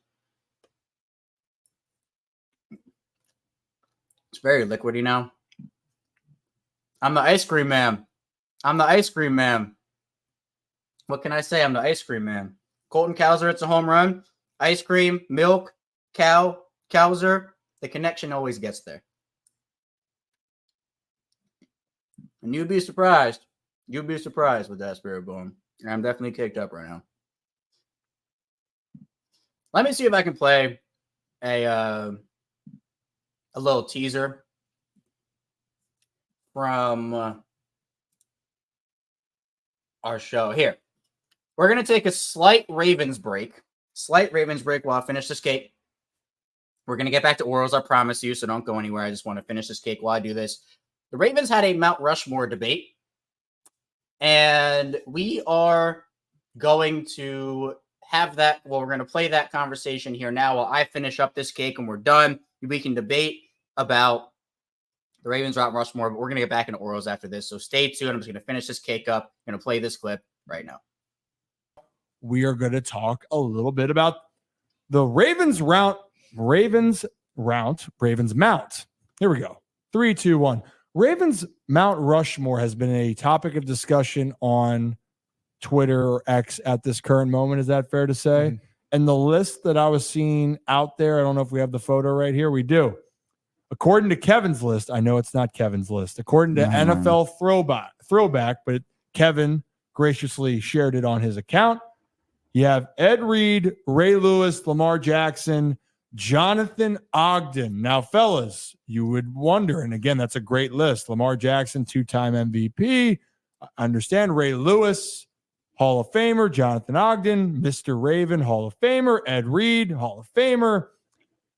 It's very liquidy now. I'm the ice cream man. What can I say? I'm the ice cream man. Colton Cowser, it's a home run. Ice cream, milk, Cowser. The connection always gets there. And you'd be surprised. You'd be surprised with that spirit bomb. I'm definitely kicked up right now. Let me see if I can play a little teaser from our show. Here. We're going to take a slight Ravens break. While I finish this cake. We're going to get back to Orioles, I promise you, so don't go anywhere. I just want to finish this cake while I do this. The Ravens had a Mount Rushmore debate, and we are going to have that. Well, we're going to play that conversation here now while I finish up this cake and we're done. We can debate about the Ravens Mount Rushmore, but we're going to get back into Orioles after this. So stay tuned. I'm just going to finish this cake up. I'm going to play this clip right now. We are going to talk a little bit about the Ravens Mount. Here we go. 3, 2, 1. Ravens Mount Rushmore has been a topic of discussion on Twitter or X at this current moment. Is that fair to say? Mm-hmm. And the list that I was seeing out there, I don't know if we have the photo right here. We do. According to Kevin's list, I know it's not Kevin's list. According to NFL throwback, but Kevin graciously shared it on his account. You have Ed Reed, Ray Lewis, Lamar Jackson, Jonathan Ogden. Now, fellas, you would wonder, and again, that's a great list. Lamar Jackson, 2-time MVP. I understand Ray Lewis, Hall of Famer. Jonathan Ogden, Mr. Raven, Hall of Famer. Ed Reed, Hall of Famer.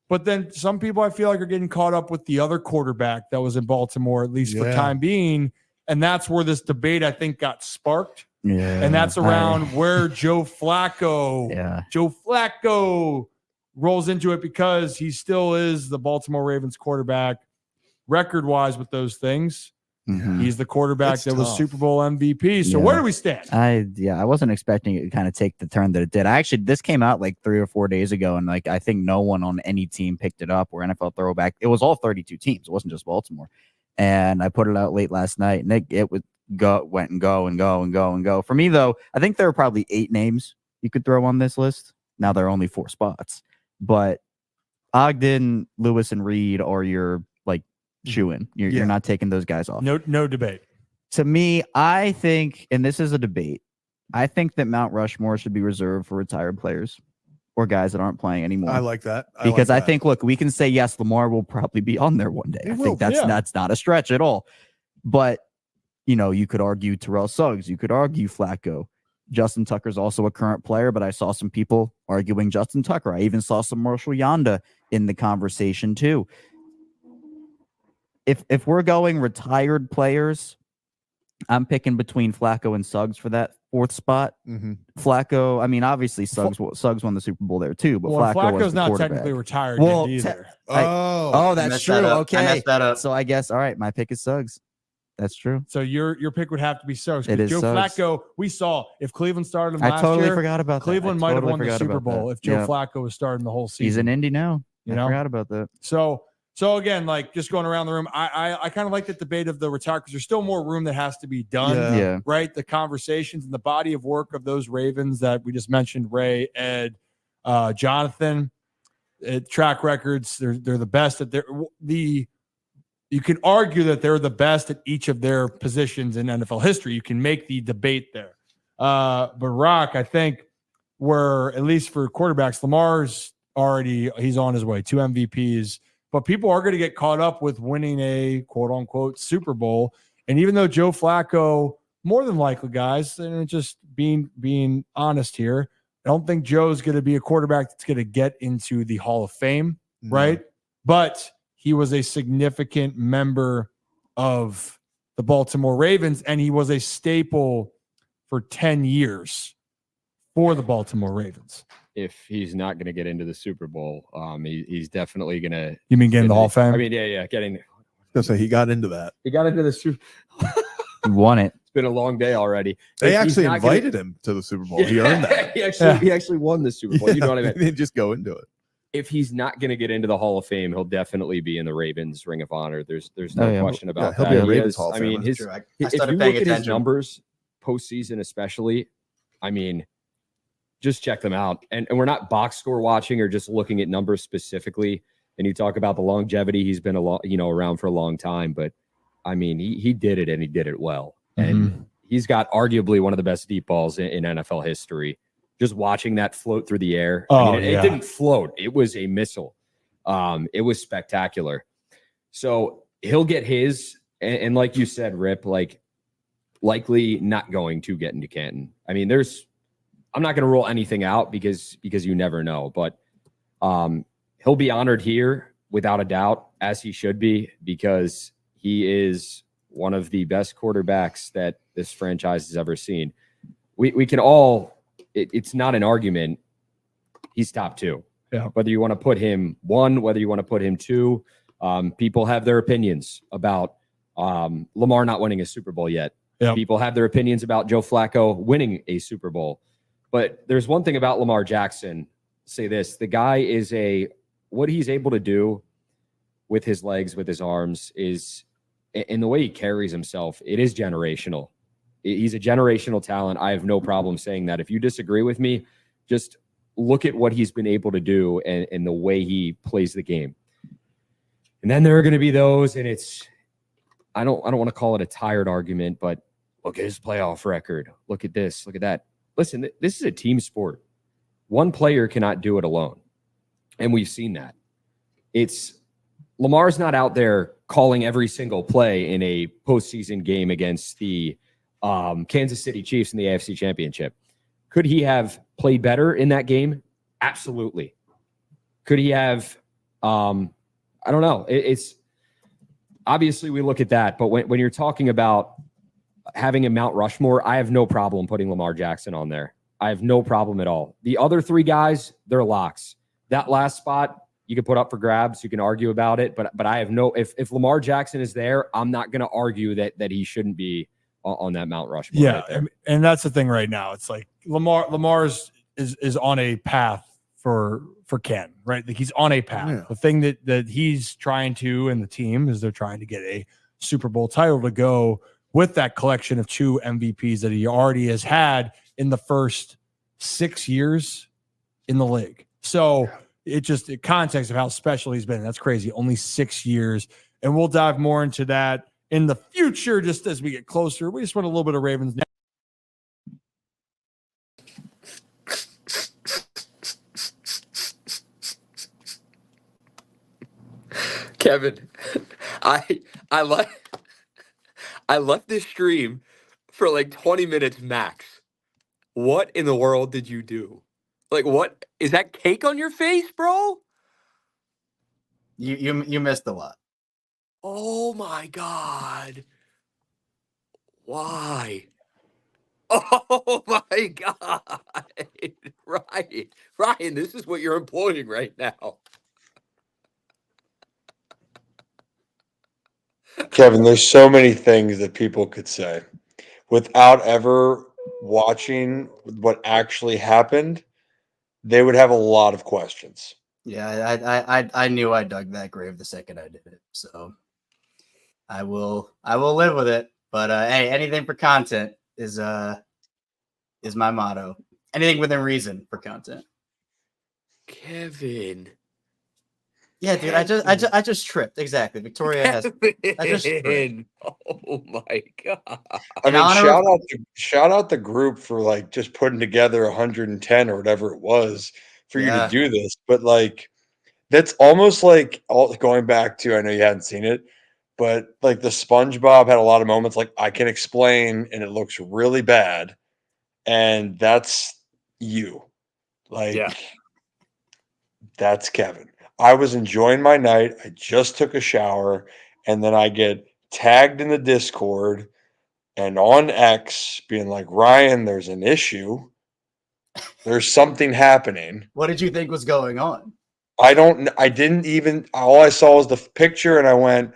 But then some people I feel like are getting caught up with the other quarterback that was in Baltimore, at least for time being. And that's where this debate, I think, got sparked. Yeah, and that's around where Joe Flacco rolls into it, because he still is the Baltimore Ravens quarterback record-wise with those things. Mm-hmm. He's the quarterback that was Super Bowl MVP. So where do we stand? I wasn't expecting it to kind of take the turn that it did. This came out like 3 or 4 days ago, and like I think no one on any team picked it up, or NFL Throwback. It was all 32 teams. It wasn't just Baltimore. And I put it out late last night, and it went and go. For me, though, I think there are probably 8 names you could throw on this list. Now there are only 4 spots, but Ogden, Lewis, and Reed are your shoe-in. You're not taking those guys off. No debate. To me, I think, and this is a debate, I think that Mount Rushmore should be reserved for retired players or guys that aren't playing anymore. I like that. I think, look, we can say, yes, Lamar will probably be on there one day. I think that's not a stretch at all. But, you could argue Terrell Suggs. You could argue Flacco. Justin Tucker's also a current player, but I saw some people arguing Justin Tucker. I even saw some Marshall Yanda in the conversation too. If we're going retired players, I'm picking between Flacco and Suggs for that 4th spot. Flacco, I mean, obviously Suggs won the Super Bowl there too, but Well, Flacco was Flacco's the not quarterback. technically retired Well, yet either. Oh, that's messed true. that up. I Okay, messed that up. so I guess all right. My pick is Suggs. That's true. So your pick would have to be Suggs. It is Joe Suggs. Flacco, we saw if Cleveland started him last I totally year, forgot about Cleveland that. might have won the Super Bowl if Joe Flacco was starting the whole season. He's in Indy now. You I know? forgot about that. So again, like just going around the room, I kind of like the debate of the retire because there's still more room that has to be done. Yeah. Right. The conversations and the body of work of those Ravens that we just mentioned, Ray, Ed, Jonathan, track records. They're the best at you can argue that they're the best at each of their positions in NFL history. You can make the debate there. But Rock, I think we're at least for quarterbacks, Lamar's he's on his way, 2 MVPs, but people are going to get caught up with winning a quote unquote Super Bowl. And even though Joe Flacco, more than likely, guys, and just being honest here, I don't think Joe's going to be a quarterback that's going to get into the Hall of Fame, right? But he was a significant member of the Baltimore Ravens, and he was a staple for 10 years for the Baltimore Ravens. If he's not going to get into the Super Bowl, he's definitely going to. You mean getting the Hall of Fame? I mean, yeah, getting. So he got into that. He got into the Super. He won it. It's been a long day already. They actually invited him to the Super Bowl. He earned that. He actually won the Super Bowl. You know what I mean? He didn't just go into it. If he's not going to get into the Hall of Fame, he'll definitely be in the Ravens Ring of Honor. There's no question about he'll that. be a Ravens Hall of I mean, Famer. I if started you paying look at his attention. numbers, postseason especially, I mean, just check them out. And we're not box score watching or just looking at numbers specifically. And you talk about the longevity. He's been around for a long time. But I mean, he did it and he did it well. And he's got arguably one of the best deep balls in NFL history. Just watching that float through the air. It didn't float. It was a missile. It was spectacular. So he'll get his. And like you said, Rip, like likely not going to get into Canton. I mean, I'm not going to rule anything out because you never know. But he'll be honored here without a doubt, as he should be, because he is one of the best quarterbacks that this franchise has ever seen. We can all, it's not an argument. He's top 2. Yeah. Whether you want to put him 1, whether you want to put him 2, people have their opinions about Lamar not winning a Super Bowl yet. Yeah. People have their opinions about Joe Flacco winning a Super Bowl. But there's one thing about Lamar Jackson. Say this, the guy is what he's able to do with his legs, with his arms, is in the way he carries himself. It is generational. He's a generational talent. I have no problem saying that. If you disagree with me, just look at what he's been able to do and the way he plays the game. And then there are going to be those, and I don't want to call it a tired argument, but look at his playoff record. Look at this. Look at that. Listen, this is a team sport. One player cannot do it alone. And we've seen that. Lamar's not out there calling every single play in a postseason game against the Kansas City Chiefs in the AFC Championship. Could he have played better in that game? Absolutely. Could he have, I don't know. It's obviously we look at that, but when you're talking about having a Mount Rushmore, I have no problem putting Lamar Jackson on there. I have no problem at all. The other 3 guys, they're locks. That last spot, you can put up for grabs. You can argue about it, but I have no. If Lamar Jackson is there, I'm not going to argue that he shouldn't be on that Mount Rushmore. Yeah, right there. and that's the thing right now. It's like Lamar's is on a path for Ken, right? Like he's on a path. Yeah. The thing that he's trying to, and the team is they're trying to get a Super Bowl title to go with that collection of 2 MVPs that he already has had in the first 6 years in the league. So the context of how special he's been. That's crazy. Only 6 years. And we'll dive more into that in the future, just as we get closer. We just want a little bit of Ravens now. Kevin, I left this stream for like 20 minutes max. What in the world did you do? Like, what is that cake on your face, bro? You missed a lot. Oh my God. Why? Oh my God. Ryan, this is what you're employing right now. Kevin, there's so many things that people could say without ever watching what actually happened. They would have a lot of questions. Yeah, I knew I dug that grave the second I did it. So I will live with it. But hey, anything for content is my motto. Anything within reason for content. Kevin. Yeah, dude, I just tripped. Exactly. Victoria has I just tripped. Kevin. Oh my God. I In mean, honor of- shout out the group for like just putting together 110 or whatever it was for you to Yeah. do this. But like, that's almost like going back to, I know you hadn't seen it, but like the SpongeBob had a lot of moments like I can explain and it looks really bad. And that's you. Like, Yeah. that's Kevin. I was enjoying my night. I just took a shower and then I get tagged in the Discord and on X being like, Ryan, there's an issue. There's something happening. What did you think was going on? I didn't even, all I saw was the picture and I went,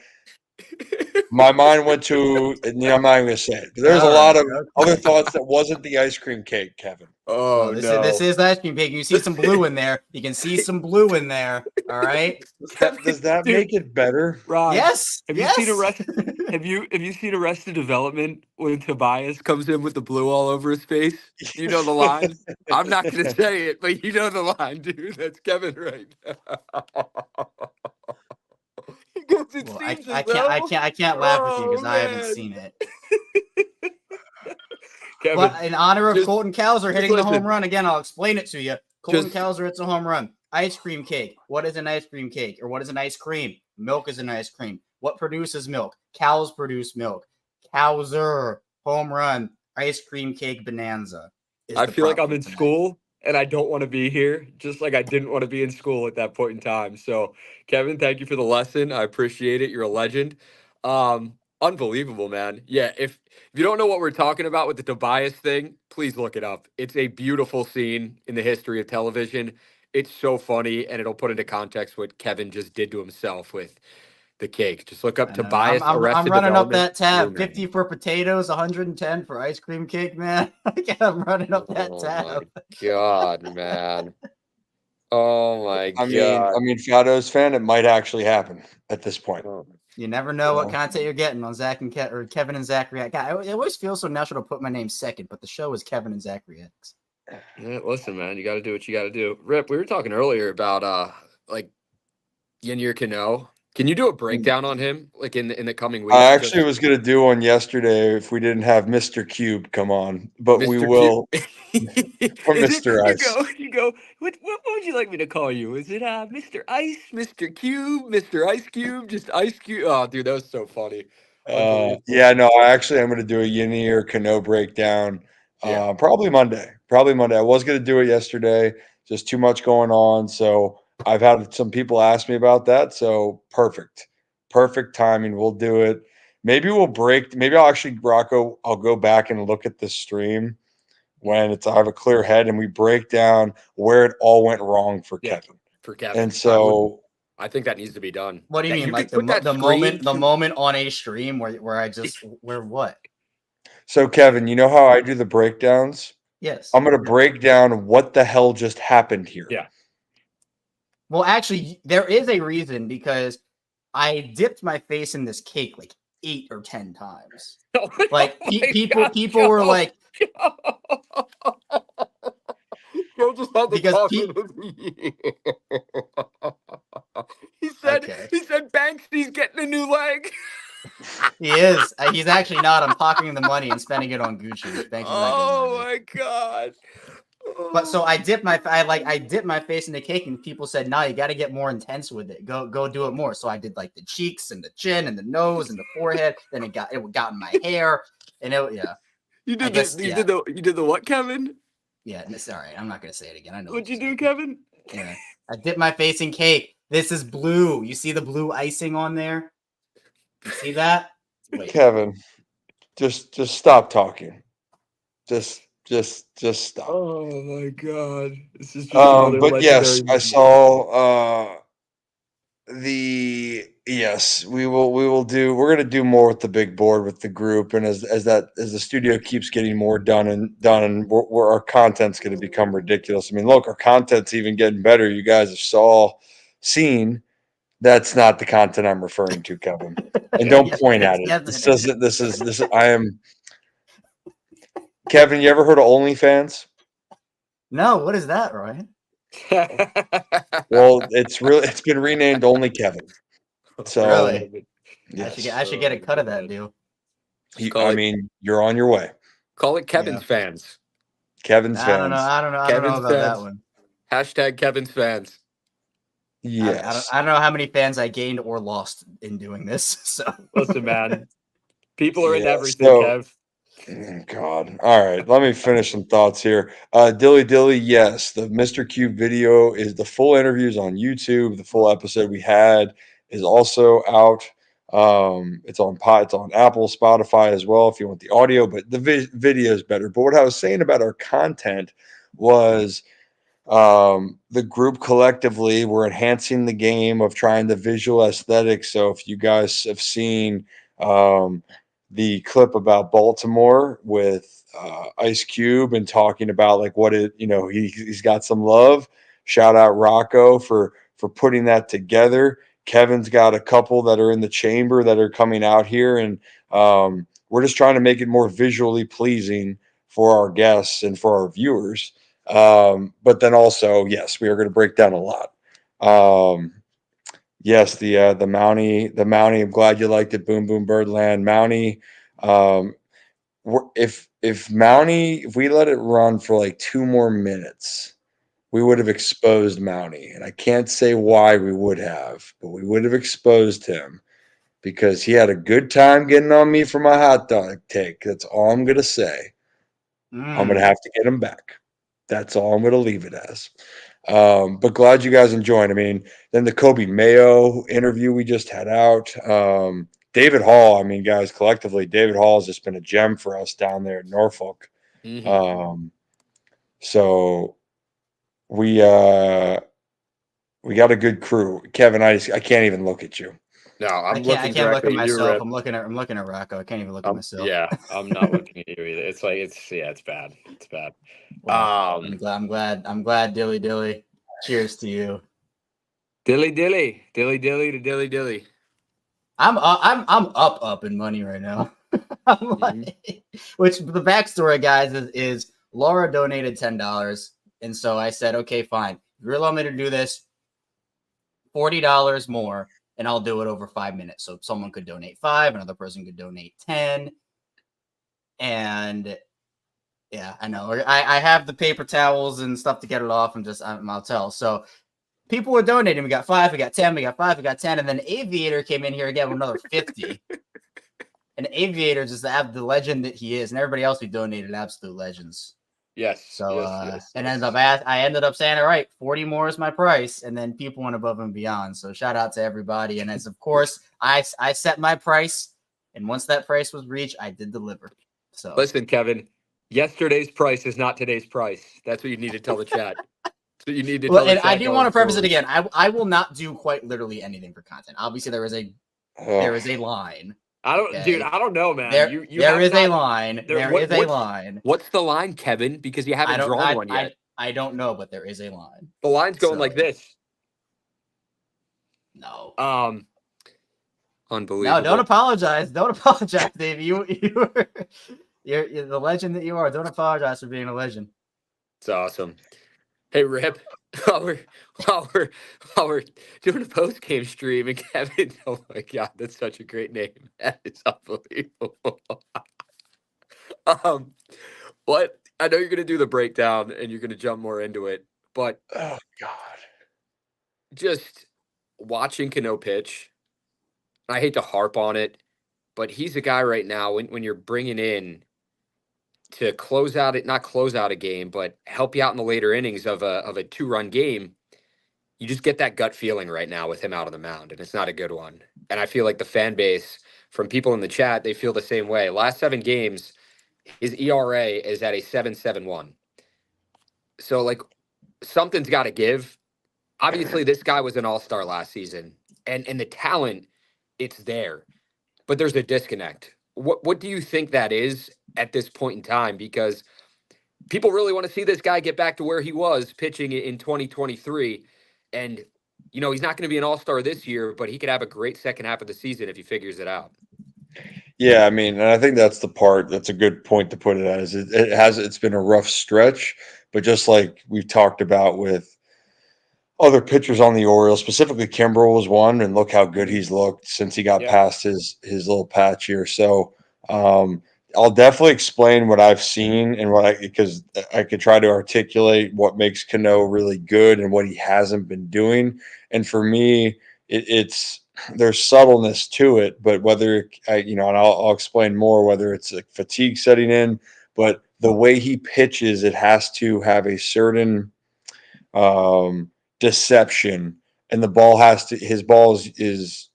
my mind went to, and I'm not even going to say it. But there's a lot of other thoughts that wasn't the ice cream cake, Kevin. Oh, this no. is the ice cream cake. You see some blue in there. You can see some blue in there. All right. Does that make it better? Rod, Yes. Have yes. you seen have you seen Arrested Development when Tobias comes in with the blue all over his face? You know the line? I'm not gonna say it, but you know the line, dude. That's Kevin right now. He goes, it Well, seems I as though. can't laugh with you because Oh, I haven't man. seen it. Kevin, But in honor of just- Colton Cowser hitting the listen. home run again, I'll explain it to you. Colton Just- Cowser hits a home run. Ice cream cake. What is an ice cream cake? Or what is an ice cream? Milk is an ice cream. What produces milk? Cows produce milk. Cowser home run. Ice cream cake bonanza. I feel like I'm in school and I don't want to be here, just like I didn't want to be in school at that point in time. So, Kevin, thank you for the lesson. I appreciate it. You're a legend. Unbelievable, man. Yeah, if you don't know what we're talking about with the Tobias thing, please look it up. It's a beautiful scene in the history of television. It's so funny, and it'll put into context what Kevin just did to himself with the cake. Just look up Tobias I'm Arrested running up Development. that tab. Blue Man. 50 for potatoes, 110 for ice cream cake, man. I'm running up that tab. Oh my God, man. Oh my I God. mean, Fado's fan, it might actually happen at this point. You never know what Well. content you're getting on Zach and or Kevin and Zach React. God, it always feels so natural to put my name second, but the show is Kevin and Zach Reacts. Yeah, listen, man, you got to do what you got to do. Rip, we were talking earlier about like Yenir Canó. Can you do a breakdown on him, like in the coming weeks? I actually was going to do one yesterday if we didn't have Mr. Cube come on, but we Mr. will. Cube. Or Is it- Mr. Ice. You go. What would you like me to call you? Is it Mr. Ice, Mr. Cube, Mr. Ice Cube, just Ice Cube? Oh, dude, that was so funny. Unbelievable. Yeah, no, I am going to do a Yenir Cano breakdown probably Monday. I was going to do it yesterday, just too much going on. So I've had some people ask me about that. So perfect timing. We'll do it. Maybe I'll actually, Rocco, I'll go back and look at the stream when I have a clear head and we break down where it all went wrong for Kevin. For Kevin. And so I think that needs to be done. What do you mean? Like could put the that moment on a stream where I just where what? So Kevin, you know how I do the breakdowns? Yes. I'm going to break down what the hell just happened here. Yeah. Well, actually, there is a reason because I dipped my face in this cake like 8 or 10 times. Like people were like, Joe just had to Because talk he- with you. He said Banksy's getting a new leg. he is. He's actually not. I'm pocketing the money and spending it on Gucci. Thank you. My God. But so I dipped my face in the cake, and people said, "No, you got to get more intense with it. Go do it more." So I did like the cheeks and the chin and the nose and the forehead. Then it got in my hair, and You did the what, Kevin? Yeah, it's all right. I'm not gonna say it again. I know. What'd you do, Kevin? Yeah, I dipped my face in cake. This is blue. You see the blue icing on there? You see that? Wait. Kevin, just stop talking. Just stop. Oh my god, this is just another But yes, legendary I moment. saw we're gonna do more with the big board with the group, and as the studio keeps getting more done and our content's gonna become ridiculous. I mean, look, our content's even getting better. You guys have seen. That's not the content I'm referring to, Kevin. And don't Yes, point at it's it. Kevin. This is I am Kevin, you ever heard of OnlyFans? No, what is that, Ryan? Well, it's been renamed Only Kevin. So Really? yes. I should get a cut of that deal. Call it- You're on your way. Call it Kevin's fans. Kevin's I don't know. fans. I don't know Kevin's about that fans. one. Hashtag Kevin's fans. Yes. I don't know how many fans I gained or lost in doing this. So Listen, man. People are into Yeah, everything, so- Kev. God. All right. Let me finish some thoughts here. Dilly, yes. The Mr. Cube video is the full interviews on YouTube. The full episode we had is also out. It's on Apple, Spotify as well if you want the audio, but the video is better. But what I was saying about our content was the group collectively, we're enhancing the game of trying the visual aesthetics. So if you guys have seen the clip about Baltimore with Ice Cube and talking about like he's got some love. Shout out Rocco for putting that together. Kevin's got a couple that are in the chamber that are coming out here, and we're just trying to make it more visually pleasing for our guests and for our viewers. But then also, yes, we are going to break down a lot. Yes, the Mountie. I'm glad you liked it. Boom Boom Birdland Mountie. If we let it run for like 2 more minutes, we would have exposed Mountie, and I can't say why we would have, but we would have exposed him because he had a good time getting on me for my hot dog take. That's all I'm gonna say. I'm gonna have to get him back. That's all I'm gonna leave it as. But glad you guys enjoyed. I mean, then the Kobe Mayo interview we just had out. David Hall, I mean, guys, collectively, David Hall has just been a gem for us down there in Norfolk. Mhm. So we got a good crew. Kevin, I can't even look at you. No, I I'm can't looking look at directly at you, myself. Rip. I'm looking at Rocco. I can't even look at myself. Yeah, I'm not looking at you either. It's bad. It's bad. Well, I'm glad Dilly. Cheers to you. Dilly to dilly. I'm up in money right now. I'm like, which the backstory, guys, is Laura donated $10, and so I said, okay, fine. If you allow me to do this, $40 more, and I'll do it over 5 minutes. So someone could donate 5, another person could donate 10, and yeah, I know. I have the paper towels and stuff to get it off, and I'll tell. So people were donating. We got 5, we got 10, we got 5, we got 10, and then Aviator came in here again with another 50. And Aviator just the legend that he is, and everybody else who donated, absolute legends. Yes. So yes. I ended up saying, all right, 40 more is my price, and then people went above and beyond. So shout out to everybody. And as of course, I set my price, and once that price was reached, I did deliver. So Listen, Kevin, yesterday's price is not today's price. That's what you need to tell the chat. So you need to tell the chat. I do want to preface it again. I will not do quite literally anything for content. Obviously, there is a line. I don't, Okay. Dude. I don't know, man. There is a line. There is a line. What's the line, Kevin? Because you haven't drawn one yet. I don't know, but there is a line. The line's going like this. No. Unbelievable. No, don't apologize. Don't apologize, Dave. You're the legend that you are. Don't apologize for being a legend. It's awesome. Hey, Rip, while we're doing a post game stream, and Kevin, oh my God, that's such a great name. That is unbelievable. What I know you're gonna do the breakdown and you're gonna jump more into it, but oh God, just watching Canó pitch. I hate to harp on it, but he's a guy right now when you're bringing in to not close out a game, but help you out in the later innings of a 2-run game. You just get that gut feeling right now with him out on the mound, and it's not a good one. And I feel like the fan base from people in the chat, they feel the same way. Last 7 games, his ERA is at a 7.71. So, like, something's got to give. Obviously, this guy was an all-star last season, and the talent, it's there. But there's a disconnect. What do you think that is at this point in time? Because people really want to see this guy get back to where he was pitching in 2023. And, he's not going to be an all-star this year, but he could have a great second half of the season if he figures it out. Yeah, I mean, and I think that's the part that's a good point to put it as. It's been a rough stretch, but just like we've talked about with other pitchers on the Orioles, specifically Kimbrel was one, and look how good he's looked since he got past his little patch here. So I'll definitely explain what I've seen and because I could try to articulate what makes Canó really good and what he hasn't been doing. And for me, it's there's subtleness to it, but and I'll explain more, whether it's like fatigue setting in, but the way he pitches, it has to have a certain deception, and his ball is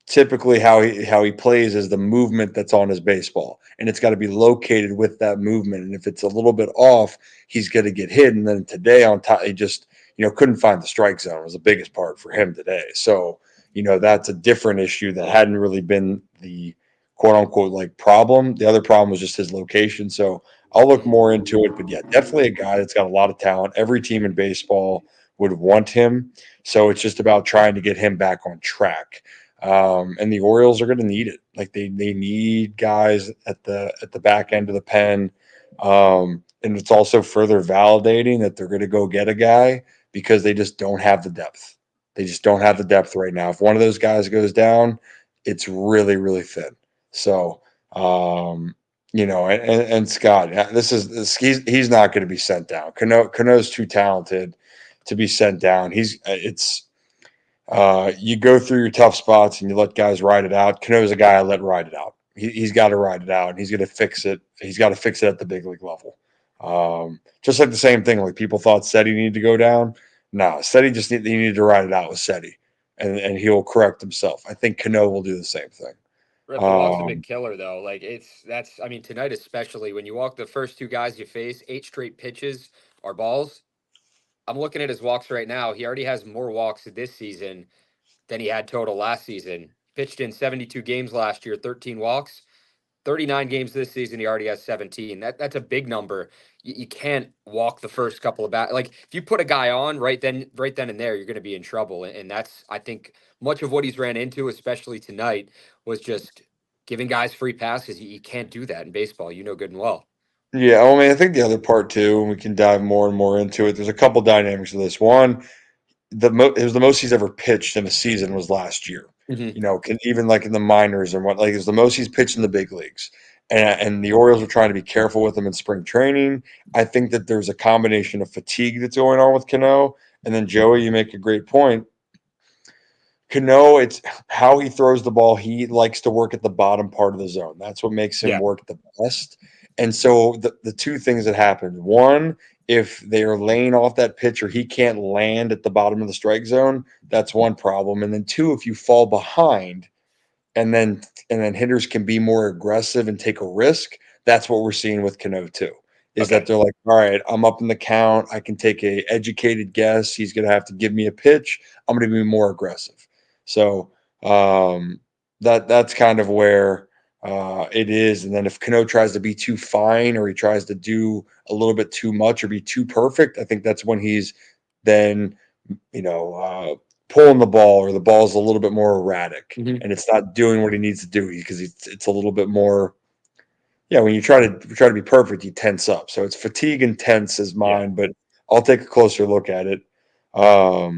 typically how he plays is the movement that's on his baseball, and it's got to be located with that movement. And if it's a little bit off, he's going to get hit. And then today on top, he just couldn't find the strike zone was the biggest part for him today. So that's a different issue that hadn't really been the quote unquote like problem. The other problem was just his location. So I'll look more into it, but yeah, definitely a guy that's got a lot of talent. Every team in baseball would want him. So it's just about trying to get him back on track. And the Orioles are going to need it. Like they need guys at the back end of the pen. And it's also further validating that they're going to go get a guy because they just don't have the depth. They just don't have the depth right now. If one of those guys goes down, it's really, really thin. So, and Scott, he's not going to be sent down. Cano's too talented to be sent down. You go through your tough spots and you let guys ride it out. Cano's a guy I let ride it out. He's got to ride it out, and he's going to fix it. He's got to fix it at the big league level. Just like the same thing, like people thought Seti needed to go down. No, Seti he needed to ride it out with Seti, and he'll correct himself. I think Canó will do the same thing. The walk's a big killer, though. Like tonight especially, when you walk the first 2 guys you face, 8 straight pitches are balls. I'm looking at his walks right now. He already has more walks this season than he had total last season. Pitched in 72 games last year, 13 walks. 39 games this season, he already has 17. That's a big number. You can't walk the first couple of like if you put a guy on right then and there, you're going to be in trouble. And that's, I think, much of what he's ran into, especially tonight, was just giving guys free passes. You can't do that in baseball. Good and well. Yeah, I mean, I think the other part too, and we can dive more and more into it. There's a couple dynamics to this. One, it was the most he's ever pitched in a season was last year. Even like in the minors and it was the most he's pitched in the big leagues. And the Orioles are trying to be careful with him in spring training. I think that there's a combination of fatigue that's going on with Canó. And then Joey, you make a great point. Canó, it's how he throws the ball. He likes to work at the bottom part of the zone. That's what makes him work the best. And so the 2 things that happen: one, if they are laying off that pitch or he can't land at the bottom of the strike zone, that's one problem. And then 2, if you fall behind and then hitters can be more aggressive and take a risk, that's what we're seeing with Canó too. That they're like, all right, I'm up in the count. I can take a educated guess. He's going to have to give me a pitch. I'm going to be more aggressive. So that's kind of where it is. And then if Canó tries to be too fine or he tries to do a little bit too much or be too perfect, I think that's when he's then, pulling the ball, or the ball's a little bit more erratic and it's not doing what he needs to do because it's a little bit more. Yeah, when you try to be perfect, you tense up. So it's fatigue and tense is mine, but I'll take a closer look at it. I'll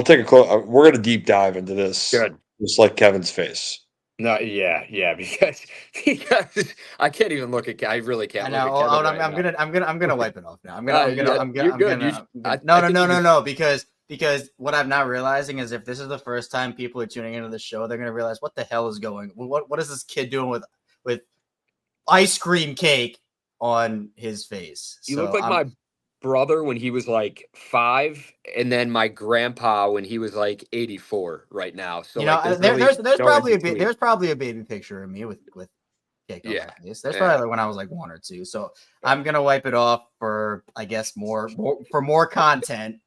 take a close. We're going to deep dive into this, just like Kevin's face. No, because I can't even look at. I really can't. I know. Look at Kevin I'm gonna wipe it off now. No, because what I'm not realizing is if this is the first time people are tuning into the show, they're gonna realize what the hell is going. What is this kid doing with ice cream cake on his face? You look like brother when he was like 5, and then my grandpa when he was like 84 right now. So You know, like, there's no probably in between. there's probably a baby picture of me with cake on Yeah. my face. There's Yeah. probably like when I was like 1 or 2. So I'm gonna wipe it off for, I guess, more content.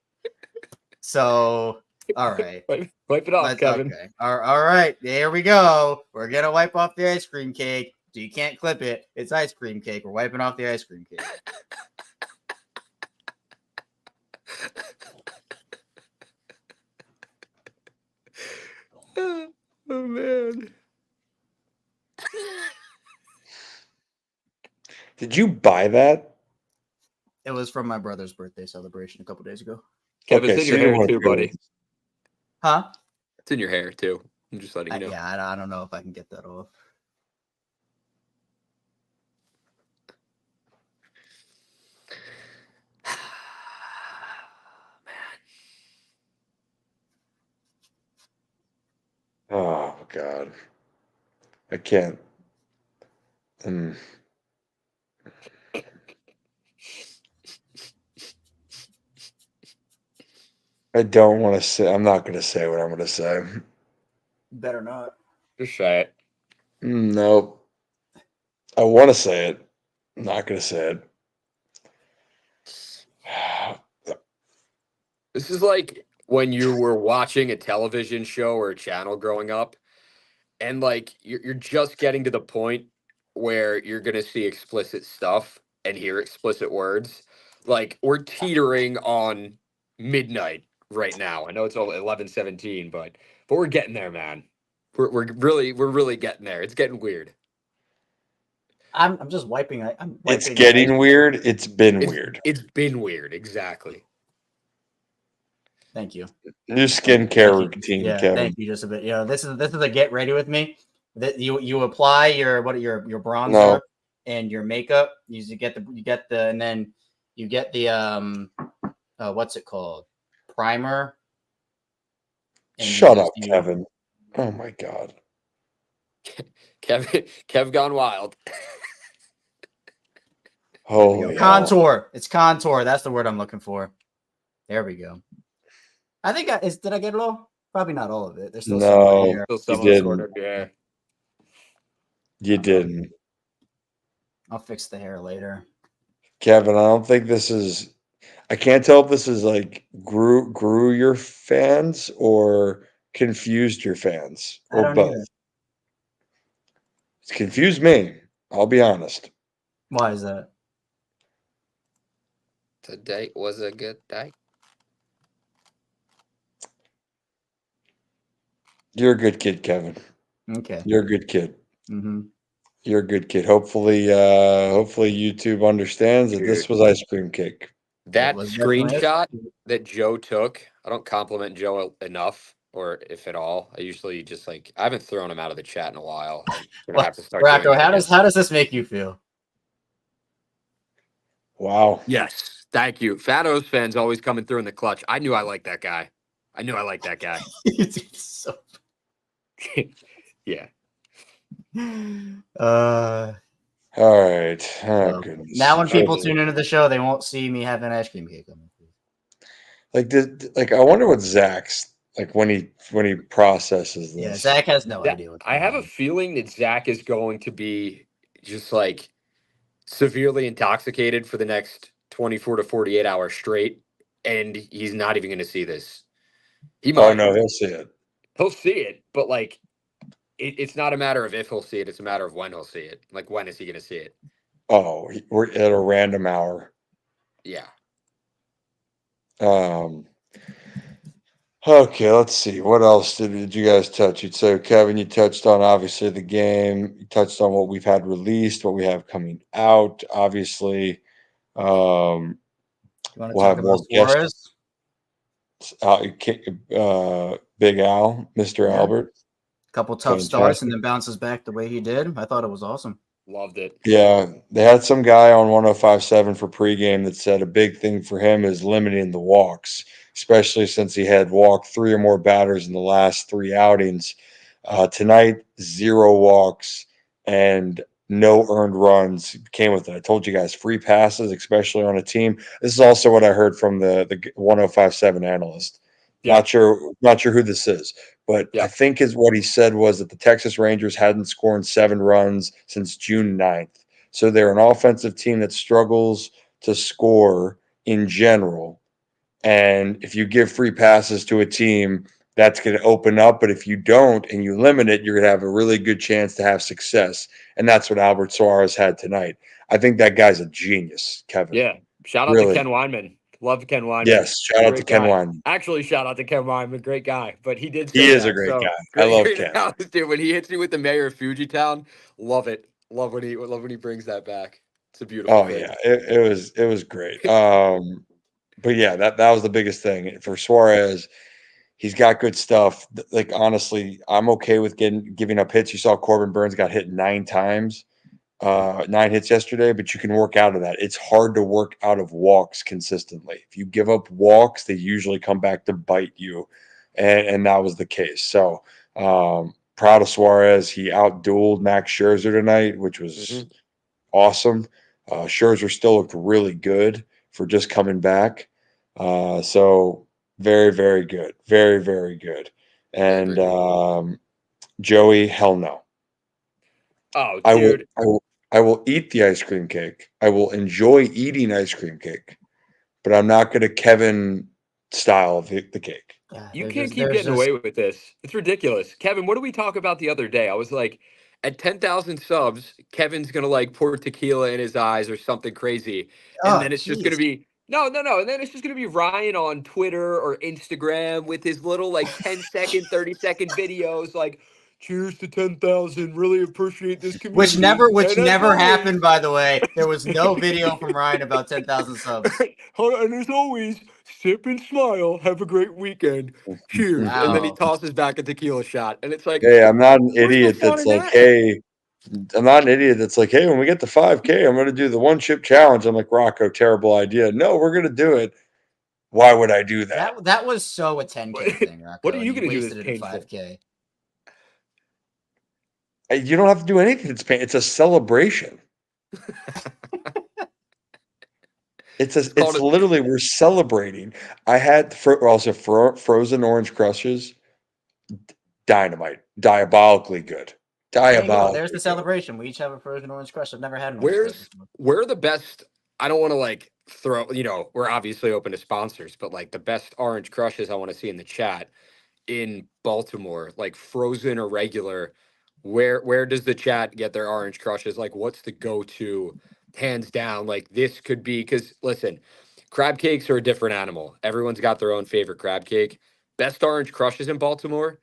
So all right. Wipe it off, Kevin. Okay. All right. There we go. We're gonna wipe off the ice cream cake. So you can't clip it. It's ice cream cake. We're wiping off the ice cream cake. Oh man. Did you buy that? It was from my brother's birthday celebration a couple days ago. Kevin, Okay, it's in so your you hair weren't too, buddy. good. Huh? It's in your hair too. I'm just letting you know. Yeah, I don't know if I can get that off. Oh God, I can't. I don't want to say. I'm not going to say what I'm going to say. Better not. Just say it. No, I want to say it. I'm not going to say it. This is like when you were watching a television show or a channel growing up, and like you're just getting to the point where you're gonna see explicit stuff and hear explicit words. Like we're teetering on midnight right now. I know it's only 11:17, but we're getting there, man. We're really getting there. It's getting weird. I'm just wiping. I'm wiping. It's getting weird. It's been weird. It's been weird, exactly. Thank you. New skincare routine, Yeah, Kevin. thank you just a bit. You know, this is a get ready with me. That you apply your bronzer No. and your makeup. You get the and then you get the what's it called? Primer. And Shut up, Kevin. Oh my God. Kev gone wild. Holy contour. It's contour. That's the word I'm looking for. There we go. I think did I get it all? Probably not all of it. There's still some right here. Still some you didn't. sort of, yeah. You didn't. I'll fix the hair later. Kevin, I don't think this is. I can't tell if this is like grew your fans or confused your fans I or don't both. either. It's confused me. I'll be honest. Why is that? Today was a good day. You're a good kid, Kevin. Okay. You're a good kid. Mm-hmm. You're a good kid. Hopefully YouTube understands that this was ice cream cake. That was definitely screenshot that Joe took, I don't compliment Joe enough, or if at all. I usually just like, I haven't thrown him out of the chat in a while. I'm gonna have to start doing Rocco, it again. how does this make you feel? Wow. Yes, thank you. Fatos fans always coming through in the clutch. I knew I liked that guy. It's so Yeah. All right. Oh, well, goodness. now when people tune into the show, they won't see me having ice cream cake on my face. Like I wonder what Zach's like when he processes this. Yeah, Zach has no idea. I have a feeling that Zach is going to be just like severely intoxicated for the next 24 to 48 hours straight, and he's not even going to see this. He might. Oh no, he'll see it. He'll see it, but like it's not a matter of if he'll see it, it's a matter of when he'll see it. Like, when is he going to see it? Oh, we're at a random hour. Yeah. Okay, let's see. What else did you guys touch? You'd say, Kevin, you touched on obviously the game. You touched on what we've had released, what we have coming out. Obviously, we'll have more guests. Big Al, Mr. Albert. Couple tough starts and then bounces back the way he did. I thought it was awesome. Loved it. Yeah, they had some guy on 105.7 for pregame that said a big thing for him is limiting the walks, especially since he had walked 3 or more batters in the last 3 outings. Tonight, 0 walks, and no earned runs came with it. I told you guys, free passes, especially on a team. This is also what I heard from the 1057 analyst. Yeah. Not sure who this is, but Yeah. I think what he said was that the Texas Rangers hadn't scored 7 runs since June 9th. So they're an offensive team that struggles to score in general. And if you give free passes to a team, that's going to open up. But if you don't and you limit it, you're going to have a really good chance to have success. And that's what Albert Suarez had tonight. I think that guy's a genius, Kevin. Yeah. Shout out Really. to Ken Weinman. Love Ken Weinman. Yes. Shout out to Great Ken guy. Weinman. Actually, shout out to Ken Weinman. Great guy. But he did say He is that, a great so guy. I love great Ken. analysis, dude. When he hits me with the mayor of Fujitown, love it. Love when he brings that back. It's a beautiful Oh thing. yeah, it was great. But yeah, that was the biggest thing for Suarez. He's got good stuff. Like honestly, I'm okay with giving up hits. You saw Corbin Burns got hit 9 times, 9 hits yesterday, but you can work out of that. It's hard to work out of walks consistently. If you give up walks, they usually come back to bite you, and that was the case. So proud of Suarez. He outdueled Max Scherzer tonight, which was awesome. Scherzer still looked really good for just coming back. So very, very good. Very, very good. And Joey, hell no. Oh, I dude. I will eat the ice cream cake. I will enjoy eating ice cream cake, but I'm not going to Kevin style the cake. Yeah, You there's can't just- keep there's getting just- away with this. It's ridiculous. Kevin, what did we talk about the other day? I was like, at 10,000 subs, Kevin's going to like pour tequila in his eyes or something crazy. And Oh, then it's just going to jeez. be, no. And then it's just going to be Ryan on Twitter or Instagram with his little like 10-second, 30-second videos like, cheers to 10,000. Really appreciate this community. Which And as never always- happened, by the way. There was no video from Ryan about 10,000 subs. And as always, sip and smile. Have a great weekend. Cheers. And then he Wow. tosses back a tequila shot. And it's like, Hey, I'm not an where's the idiot fun that's in like, that? hey, I'm not an idiot that's like, hey, when we get to 5K, I'm going to do the 1 chip challenge. I'm like, Rocco, terrible idea. No, we're going to do it. Why would I do that? That was so a 10K thing, Rocco. What are you and going to do that's wasted it at painful? 5K. You don't have to do anything. It's a celebration. It's literally we're celebrating. I had frozen orange crushes, dynamite, diabolically good. There you go. Diabolically. There's the good. celebration. We each have a frozen orange crush. I've never had an orange crush before. Where are the best? I don't want to like throw, we're obviously open to sponsors, but like the best orange crushes I want to see in the chat in Baltimore, like frozen or regular. Where does the chat get their orange crushes? Like, what's the go-to, hands down? Like, this could be, because listen, crab cakes are a different animal. Everyone's got their own favorite crab cake. Best orange crushes in Baltimore.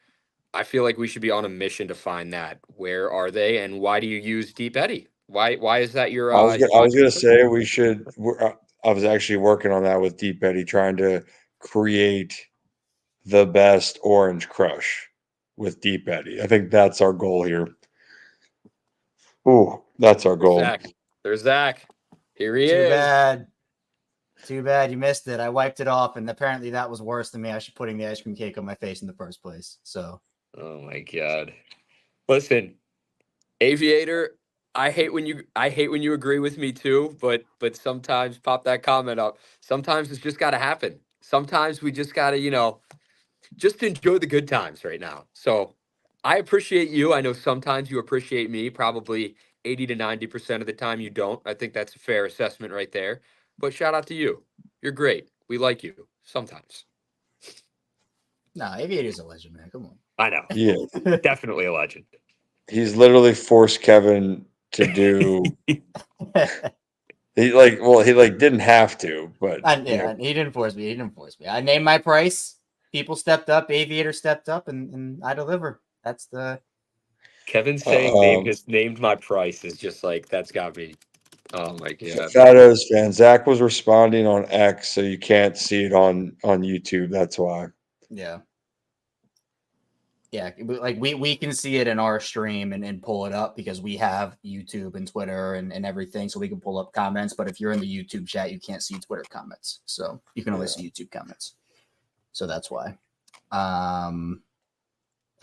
I feel like we should be on a mission to find that. Where are they, and why do you use Deep Eddy? Why is that your? I was gonna say we should. I was actually working on that with Deep Eddy, trying to create the best orange crush with Deep Eddy. I think that's our goal here. Ooh, that's our goal. Zach. There's Zach. Here he Too is. bad. Too bad you missed it. I wiped it off, and apparently that was worse than me actually putting the ice cream cake on my face in the first place. So. Oh my god. Listen, Aviator, I hate when you agree with me too, but sometimes pop that comment up. Sometimes it's just got to happen. Sometimes we just got to, just enjoy the good times right now. So, I appreciate you. I know sometimes you appreciate me, probably 80 to 90% of the time you don't. I think that's a fair assessment right there. But shout out to you. You're great. We like you sometimes. Nah, Aviator's a legend, man. Come on. I know. Yeah, Definitely a legend. he's literally forced Kevin to do. He didn't have to, but he didn't force me. He didn't force me. I named my price. People stepped up. Aviator stepped up, and I deliver. That's the. Kevin saying named my price is just like, that's got me. Oh my god. Fatos fan. Zach was responding on X, so you can't see it on YouTube. That's why. Yeah. Yeah, like we can see it in our stream and pull it up because we have YouTube and Twitter and everything, so we can pull up comments. But if you're in the YouTube chat, you can't see Twitter comments, so you can only see YouTube comments. So that's why. I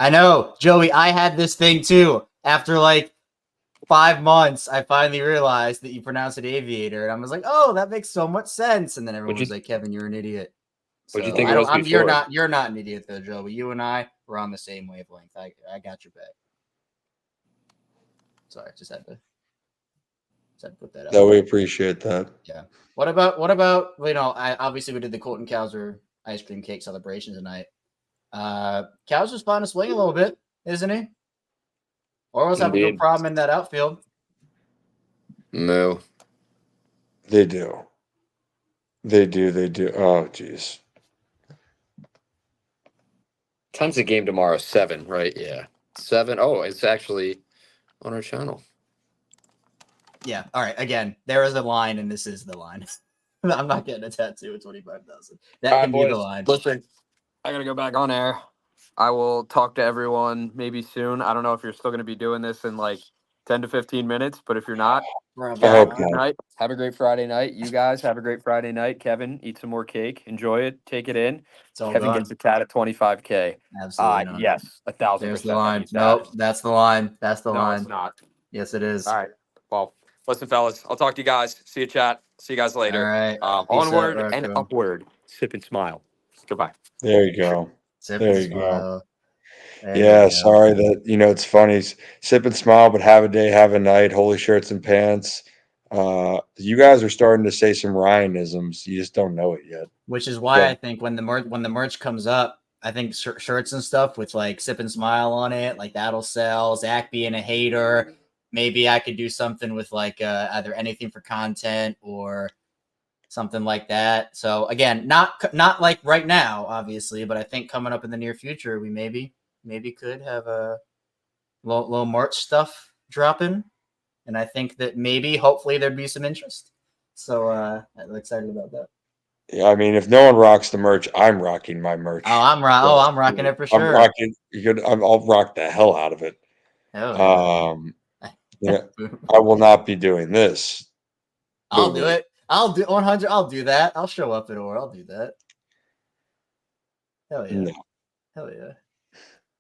know, Joey. I had this thing too. After like 5 months, I finally realized that you pronounce it aviator, and I was like, "Oh, that makes so much sense." And then everyone was like, "Kevin, you're an idiot." What'd you So think it I don't. was I'm. You're before? not. You're not an idiot though, Joe. But you and I were on the same wavelength. I got your back. Sorry, just had to put that out. No, we appreciate that. Yeah. What about you know? Obviously we did the Colton Cowser ice cream cake celebration tonight. Cowser's finding a swing a little bit, isn't he? Orioles have a good Indeed. problem in that outfield. No. They do. They do. They do. Oh, geez. Time's the game tomorrow, 7, right? Yeah. 7. Oh, it's actually on our channel. Yeah. All right. Again, there is a line, and this is the line. I'm not getting a tattoo at 25,000. That All right, can be the boys. line. Listen, I gotta go back on air. I will talk to everyone maybe soon. I don't know if you're still gonna be doing this in like 10 to 15 minutes, but if you're not, Probably I hope not. good not. night. Have a great Friday night. You guys have a great Friday night. Kevin, eat some more cake. Enjoy it. Take it in. It's all Kevin gone. gets a tat at 25K. Absolutely not. Yes, 1,000%. There's the that line. means Nope. that. That's the line. That's the No, line. it's not. Yes, it is. All right. Well, listen, fellas. I'll talk to you guys. See you, chat. See you guys All later. right. Peace out, Onward and Rocco. upward. Sip and smile. Goodbye. There you go. Sip There and you go. smile. There Yeah, you go. sorry that it's funny. Sip and smile, but have a day, have a night. Holy shirts and pants. You guys are starting to say some Ryanisms. You just don't know it yet. Which is why Yeah. I think when the merch comes up, I think shirts and stuff with like Sip and Smile on it, like that'll sell. Zach being a hater, maybe I could do something with like either anything for content or something like that. So again, not like right now, obviously, but I think coming up in the near future, we maybe could have a little merch stuff dropping, and I think that maybe hopefully there'd be some interest. So I'm excited about that. Yeah, I mean, if no one rocks the merch, I'm rocking my merch. Oh, I'm rocking it for I'm sure. rocking. I'll rock the hell out of it. Hell Yeah, I will not be doing this. I'll do it. I'll do 100. I'll do that. I'll show up at or I'll do that. Hell yeah. No. Hell yeah.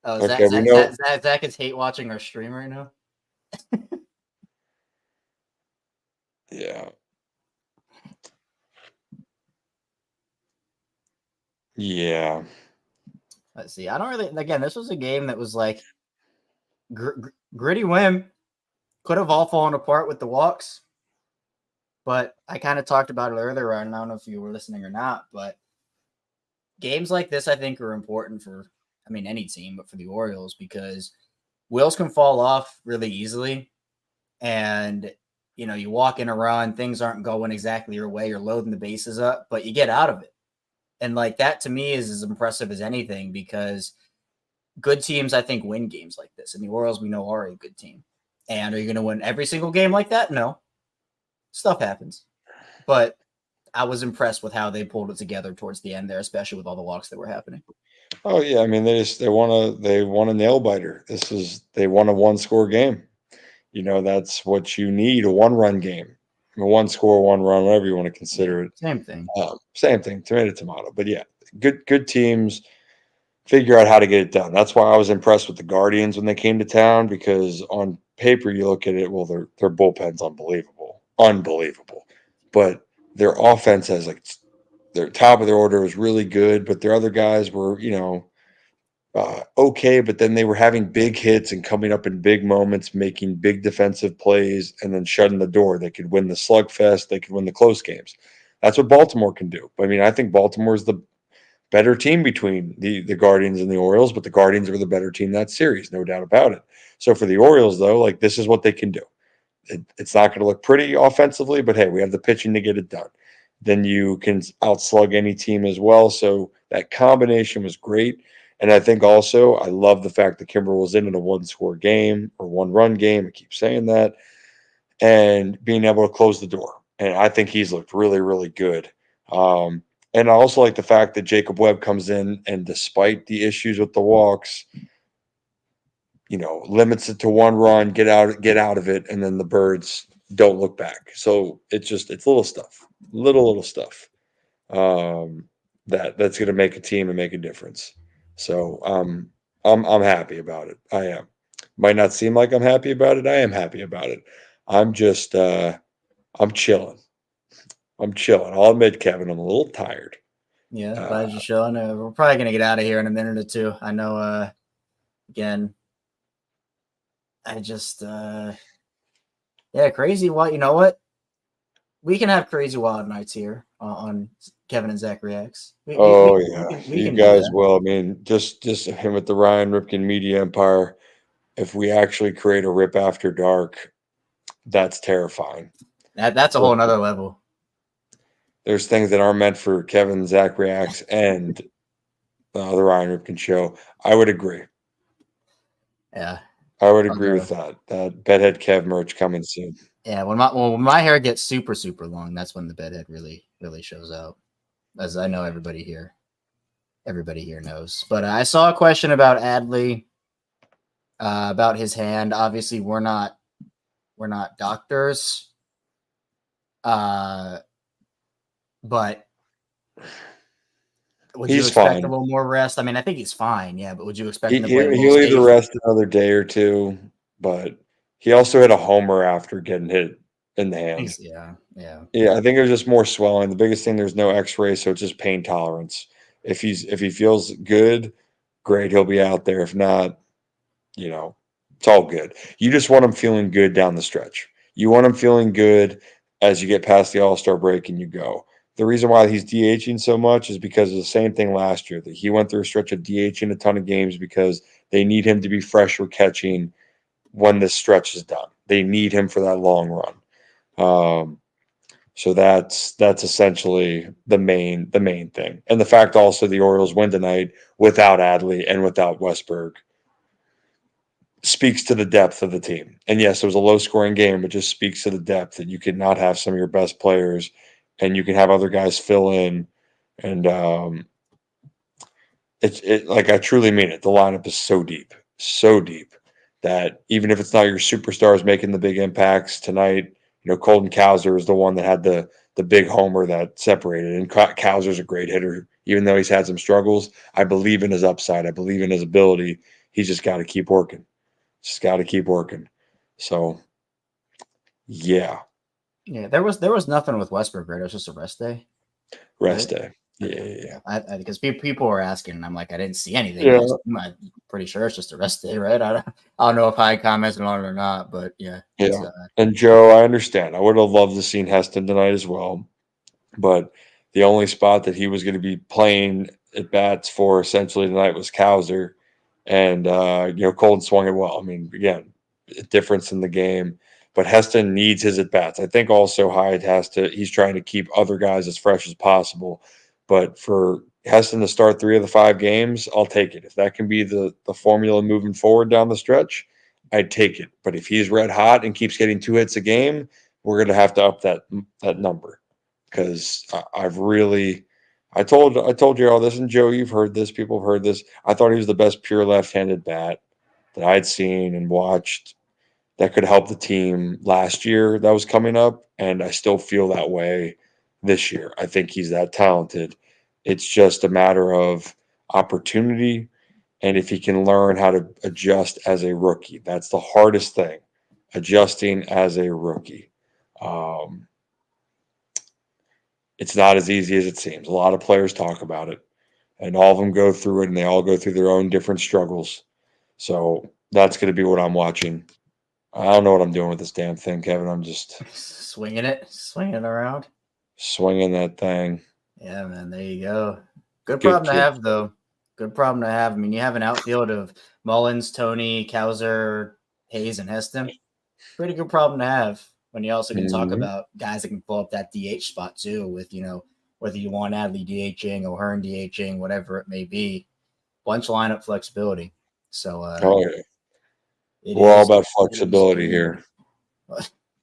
Oh, Okay, we know. Zach is hate watching our stream right now. Yeah. Yeah. Let's see. I don't really. Again, this was a game that was like gritty win. Could have all fallen apart with the walks, but I kind of talked about it earlier. I don't know if you were listening or not, but games like this, I think, are important for, I mean, any team, but for the Orioles, because wheels can fall off really easily. And, you know, you walk in a run, things aren't going exactly your way, you're loading the bases up, but you get out of it. And like that to me is as impressive as anything, because good teams, I think, win games like this. And the Orioles, we know, are a good team. And are you going to win every single game like that? No. Stuff happens. But I was impressed with how they pulled it together towards the end there, especially with all the walks that were happening. Oh yeah, I mean they want a nail biter. They won a 1-score game. You know, that's what you need, a 1-run game. A 1-score, 1-run, whatever you want to consider it. Same thing. Same thing, tomato. But yeah, good teams figure out how to get it done. That's why I was impressed with the Guardians when they came to town, because on paper you look at it, well, their bullpen's unbelievable. But their offense has like their top of their order was really good, but their other guys were, okay, but then they were having big hits and coming up in big moments, making big defensive plays, and then shutting the door. They could win the slugfest. They could win the close games. That's what Baltimore can do. I mean, I think Baltimore is the better team between the Guardians and the Orioles, but the Guardians were the better team that series, no doubt about it. So for the Orioles, though, like this is what they can do. It's not going to look pretty offensively, but hey, we have the pitching to get it done. Then you can outslug any team as well. So that combination was great. And I think also I love the fact that Kimber was in a 1-score game or 1-run game. I keep saying that. And being able to close the door. And I think he's looked really, really good. And I also like the fact that Jacob Webb comes in and despite the issues with the walks, limits it to 1 run, get out of it, and then the Birds don't look back. So it's little stuff, little stuff that's going to make a team and make a difference. So I'm happy about it. I am. Might not seem like I'm happy about it. I am happy about it. I'm just I'm chilling. I'm chilling. I'll admit, Kevin, I'm a little tired. Yeah, glad you're showing. We're probably gonna get out of here in a minute or two. I know. Again, I just crazy. What you know? What we can have crazy wild nights here on Kevin and Zach Reacts. We You can do guys that. will. I mean, just him with the Ryan Ripken Media Empire. If we actually create a Rip After Dark, that's terrifying. That's a whole nother level. There's things that aren't meant for Kevin, Zach Reacts, and the Ryan Ripken show. I would agree. Yeah, I would agree with that. That Bedhead Kev merch coming soon. yeah. When my hair gets super long, that's when the bedhead really shows out. As I know everybody here knows. But I saw a question about Adley, about his hand. Obviously, we're not doctors, but would you expect Fine. a little more rest? I mean, I think he's fine. Yeah, but would you expect him to play? He'll either rest another day or two, but he also hit a homer after getting hit in the hand. Yeah. Yeah, I think it was just more swelling. The biggest thing, there's no X-ray, so it's just pain tolerance. If he feels good, great, he'll be out there. If not, it's all good. You just want him feeling good down the stretch. You want him feeling good as you get past the All-Star break and you go. The reason why he's DHing so much is because of the same thing last year, that he went through a stretch of DHing a ton of games because they need him to be fresh for catching when this stretch is done. They need him for that long run. So that's essentially the main thing. And the fact also the Orioles win tonight without Adley and without Westberg speaks to the depth of the team. And yes, it was a low scoring game, but just speaks to the depth that you could not have some of your best players and you can have other guys fill in. And it like, I truly mean it. The lineup is so deep that even if it's not your superstars making the big impacts tonight, Colton Cowser is the one that had the big homer that separated. And Cowser's a great hitter, even though he's had some struggles. I believe in his upside. I believe in his ability. He's just got to keep working. Just got to keep working. So, yeah. Yeah, there was nothing with Westbrook, right? It was just a rest day. Rest day. Yeah. Because people were asking, and I'm like, I didn't see anything. Yeah. I'm pretty sure it's just a rest day, right? I don't know if I commented on it or not, but yeah. Yeah. And Joe, I understand. I would have loved to seen Heston tonight as well, but the only spot that he was going to be playing at bats for essentially tonight was Cowser, and Colton swung it well. I mean, again, a difference in the game, but Heston needs his at bats. I think also Hyde he's trying to keep other guys as fresh as possible. But for Heston to start 3 of the 5 games, I'll take it. If that can be the formula moving forward down the stretch, I'd take it. But if he's red hot and keeps getting 2 hits a game, we're going to have to up that number, because I told you all this, and Joe, you've heard this. People have heard this. I thought he was the best pure left-handed bat that I'd seen and watched that could help the team last year that was coming up, and I still feel that way this year. I think he's that talented. It's just a matter of opportunity, and if he can learn how to adjust as a rookie. That's the hardest thing, adjusting as a rookie. It's not as easy as it seems. A lot of players talk about it, and all of them go through it, and they all go through their own different struggles. So that's going to be what I'm watching. I don't know what I'm doing with this damn thing, Kevin. I'm just swinging it around, swinging that thing. Yeah, man. There you go. Good problem to have, though. Good problem to have. I mean, you have an outfield of Mullins, Tony, Cowser, Hayes, and Heston. Pretty good problem to have when you also can talk about guys that can pull up that DH spot too, with whether you want Adley DHing or Hearn DHing, whatever it may be. Bunch of lineup flexibility. So we're all about flexibility here.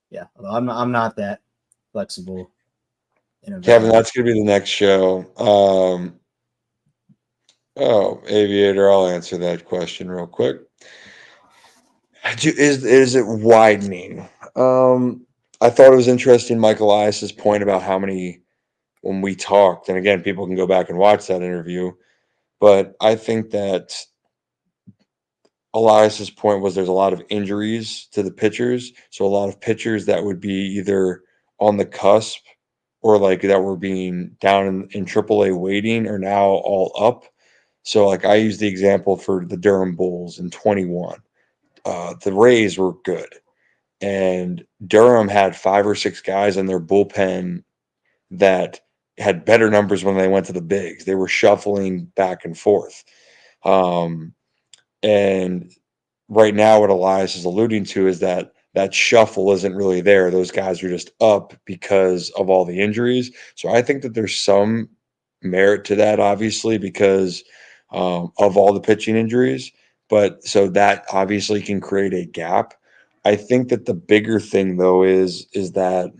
Yeah, I'm not that flexible. Kevin, that's going to be the next show. Aviator, I'll answer that question real quick. Is it widening? I thought it was interesting, Michael Elias's point about how many, when we talked, and again, people can go back and watch that interview, but I think that Elias's point was there's a lot of injuries to the pitchers. So a lot of pitchers that would be either on the cusp or like that were being down in AAA waiting are now all up. So like I use the example for the Durham Bulls in 21. The Rays were good. And Durham had 5 or 6 guys in their bullpen that had better numbers when they went to the bigs. They were shuffling back and forth. And right now, what Elias is alluding to is that that shuffle isn't really there. Those guys are just up because of all the injuries. So I think that there's some merit to that, obviously, because of all the pitching injuries. But so that obviously can create a gap. I think that the bigger thing, though, is that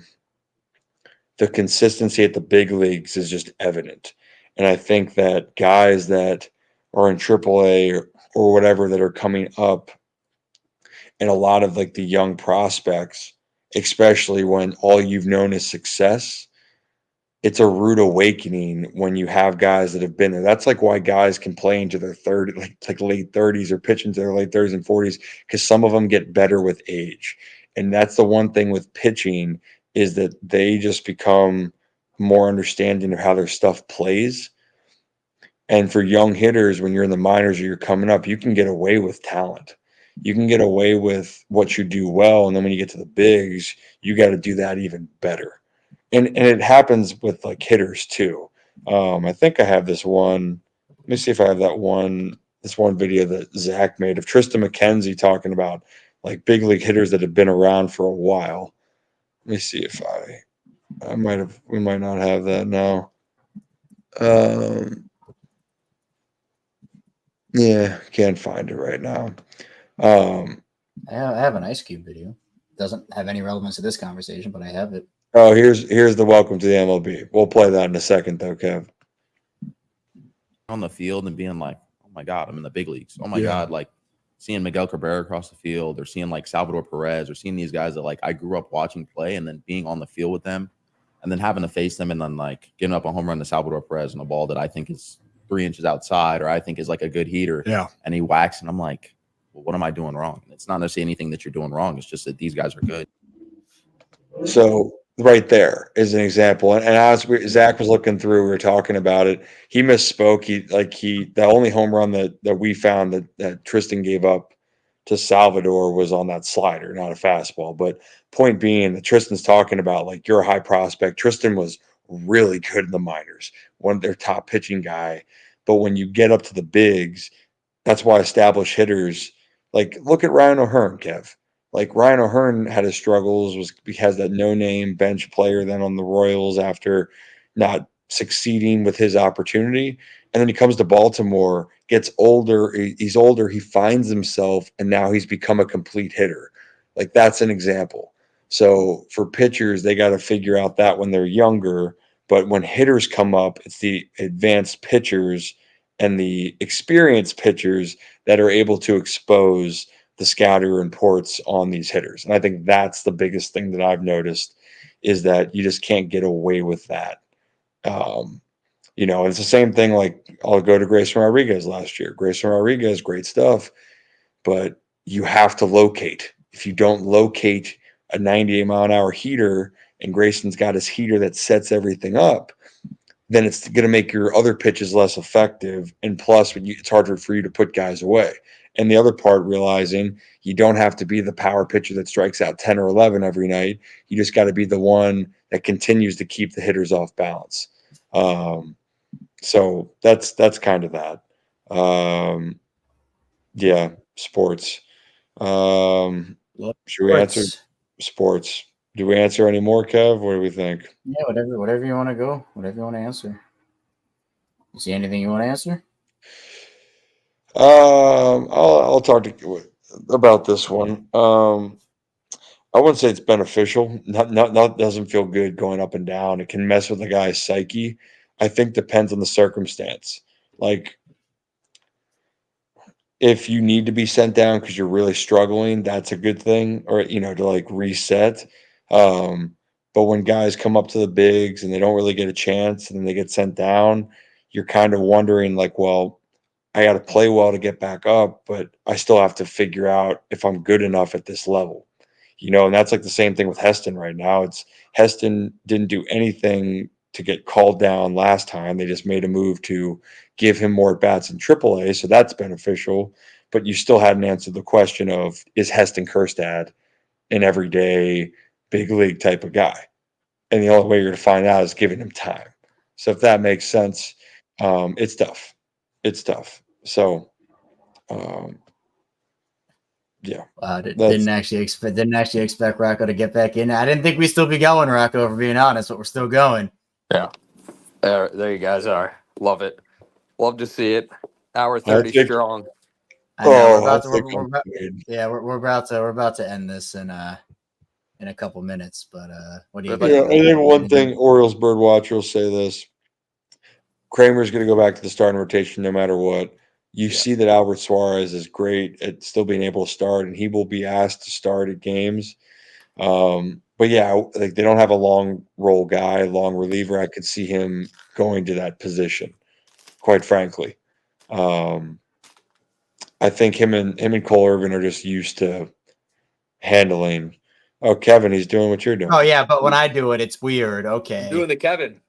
the consistency at the big leagues is just evident. And I think that guys that are in AAA or whatever that are coming up, and a lot of like the young prospects, especially when all you've known is success, it's a rude awakening when you have guys that have been there. That's like why guys can play into their 30, like late 30s or pitch into their late 30s and 40s, because some of them get better with age. And that's the one thing with pitching is that they just become more understanding of how their stuff plays. And for young hitters, when you're in the minors or you're coming up, you can get away with talent. You can get away with what you do well. And then when you get to the bigs, you got to do that even better. And it happens with like hitters too. I think I have this one. Let me see if I have this one video that Zach made of Tristan McKenzie talking about like big league hitters that have been around for a while. Let me see if we might not have that now. Yeah, can't find it right now. I have an Ice Cube video. Doesn't have any relevance to this conversation, but I have it. Oh, here's the welcome to the MLB. We'll play that in a second, though, Kev. On the field and being like, oh my God, I'm in the big leagues. Oh my God, like seeing Miguel Cabrera across the field or seeing like Salvador Perez or seeing these guys that like I grew up watching play and then being on the field with them and then having to face them and then like getting up a home run to Salvador Perez on a ball that I think is 3 inches outside or I think is like a good heater. Yeah. And he whacks and I'm like, well, what am I doing wrong? It's not necessarily anything that you're doing wrong. It's just that these guys are good. So right there is an example. And as Zach was looking through, we were talking about it. He misspoke. The only home run that we found that Tristan gave up to Salvador was on that slider, not a fastball. But point being that Tristan's talking about like you're a high prospect. Tristan was really good in the minors, one of their top pitching guy. But when you get up to the bigs, that's why established hitters like look at Ryan O'Hearn, Kev. Like Ryan O'Hearn had his struggles, has that no-name bench player then on the Royals after not succeeding with his opportunity. And then he comes to Baltimore, gets older, he's older, he finds himself, and now he's become a complete hitter. Like that's an example. So for pitchers, they got to figure out that when they're younger. But when hitters come up, it's the advanced pitchers and the experienced pitchers that are able to expose the scouting reports on these hitters. And I think that's the biggest thing that I've noticed is that you just can't get away with that. It's the same thing. Like I'll go to Grayson Rodriguez last year. Grayson Rodriguez, great stuff, but you have to locate. If you don't locate a 98-mile-an-hour heater and Grayson's got his heater that sets everything up, then it's going to make your other pitches less effective. And plus, it's harder for you to put guys away. And the other part, realizing you don't have to be the power pitcher that strikes out 10 or 11 every night. You just got to be the one that continues to keep the hitters off balance. So that's kind of that. Yeah, sports. Should we answer sports? Do we answer any more, Kev? What do we think? Yeah, whatever you want to go, whatever you want to answer. You see anything you want to answer? I'll talk about this one. I wouldn't say it's beneficial. Not doesn't feel good going up and down. It can mess with the guy's psyche. I think depends on the circumstance. Like if you need to be sent down because you're really struggling, that's a good thing, or to like reset. But when guys come up to the bigs and they don't really get a chance and then they get sent down, you're kind of wondering like, well, I got to play well to get back up, but I still have to figure out if I'm good enough at this level. And that's like the same thing with Heston right now. It's Heston didn't do anything to get called down last time. They just made a move to give him more bats in AAA, so that's beneficial. But you still hadn't answered the question of, is Heston Kjerstad an everyday big league type of guy? And the only way you're going to find out is giving him time. So if that makes sense, it's tough. It's tough. So, yeah. Didn't actually expect Rocco to get back in. I didn't think we'd still be going, Rocco, for being honest, but we're still going. Yeah. There you guys are. Love it. Love to see it. Hour 30 think- strong. I know Oh, we're about I to. think We're I'm about, good. yeah, we're about to end this in a couple minutes. But what do you? Yeah, Yeah, got? I think one thing Orioles bird watcher will say this: Kramer's going to go back to the starting rotation no matter what. You see that Albert Suarez is great at still being able to start, and he will be asked to start at games. But yeah, like they don't have a long roll guy, long reliever. I could see him going to that position, quite frankly. I think him and Cole Irvin are just used to handling. Oh, Kevin, he's doing what you're doing. Oh yeah, but when I do it, it's weird. Okay. I'm doing the Kevin.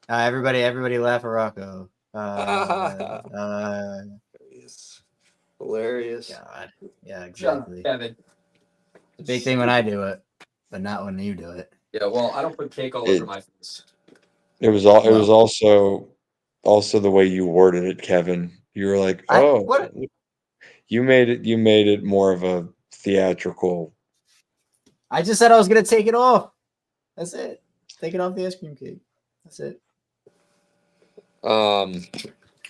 Everybody laugh at Rocco. Hilarious. God. Yeah, Shut up, exactly. Kevin. It's a big thing when I do it, but not when you do it. Yeah, well, I don't put cake all over my face. It was also the way you worded it, Kevin. You were like, What? you made it more of a theatrical. I just said I was gonna take it off. That's it. Take it off the ice cream cake. That's it.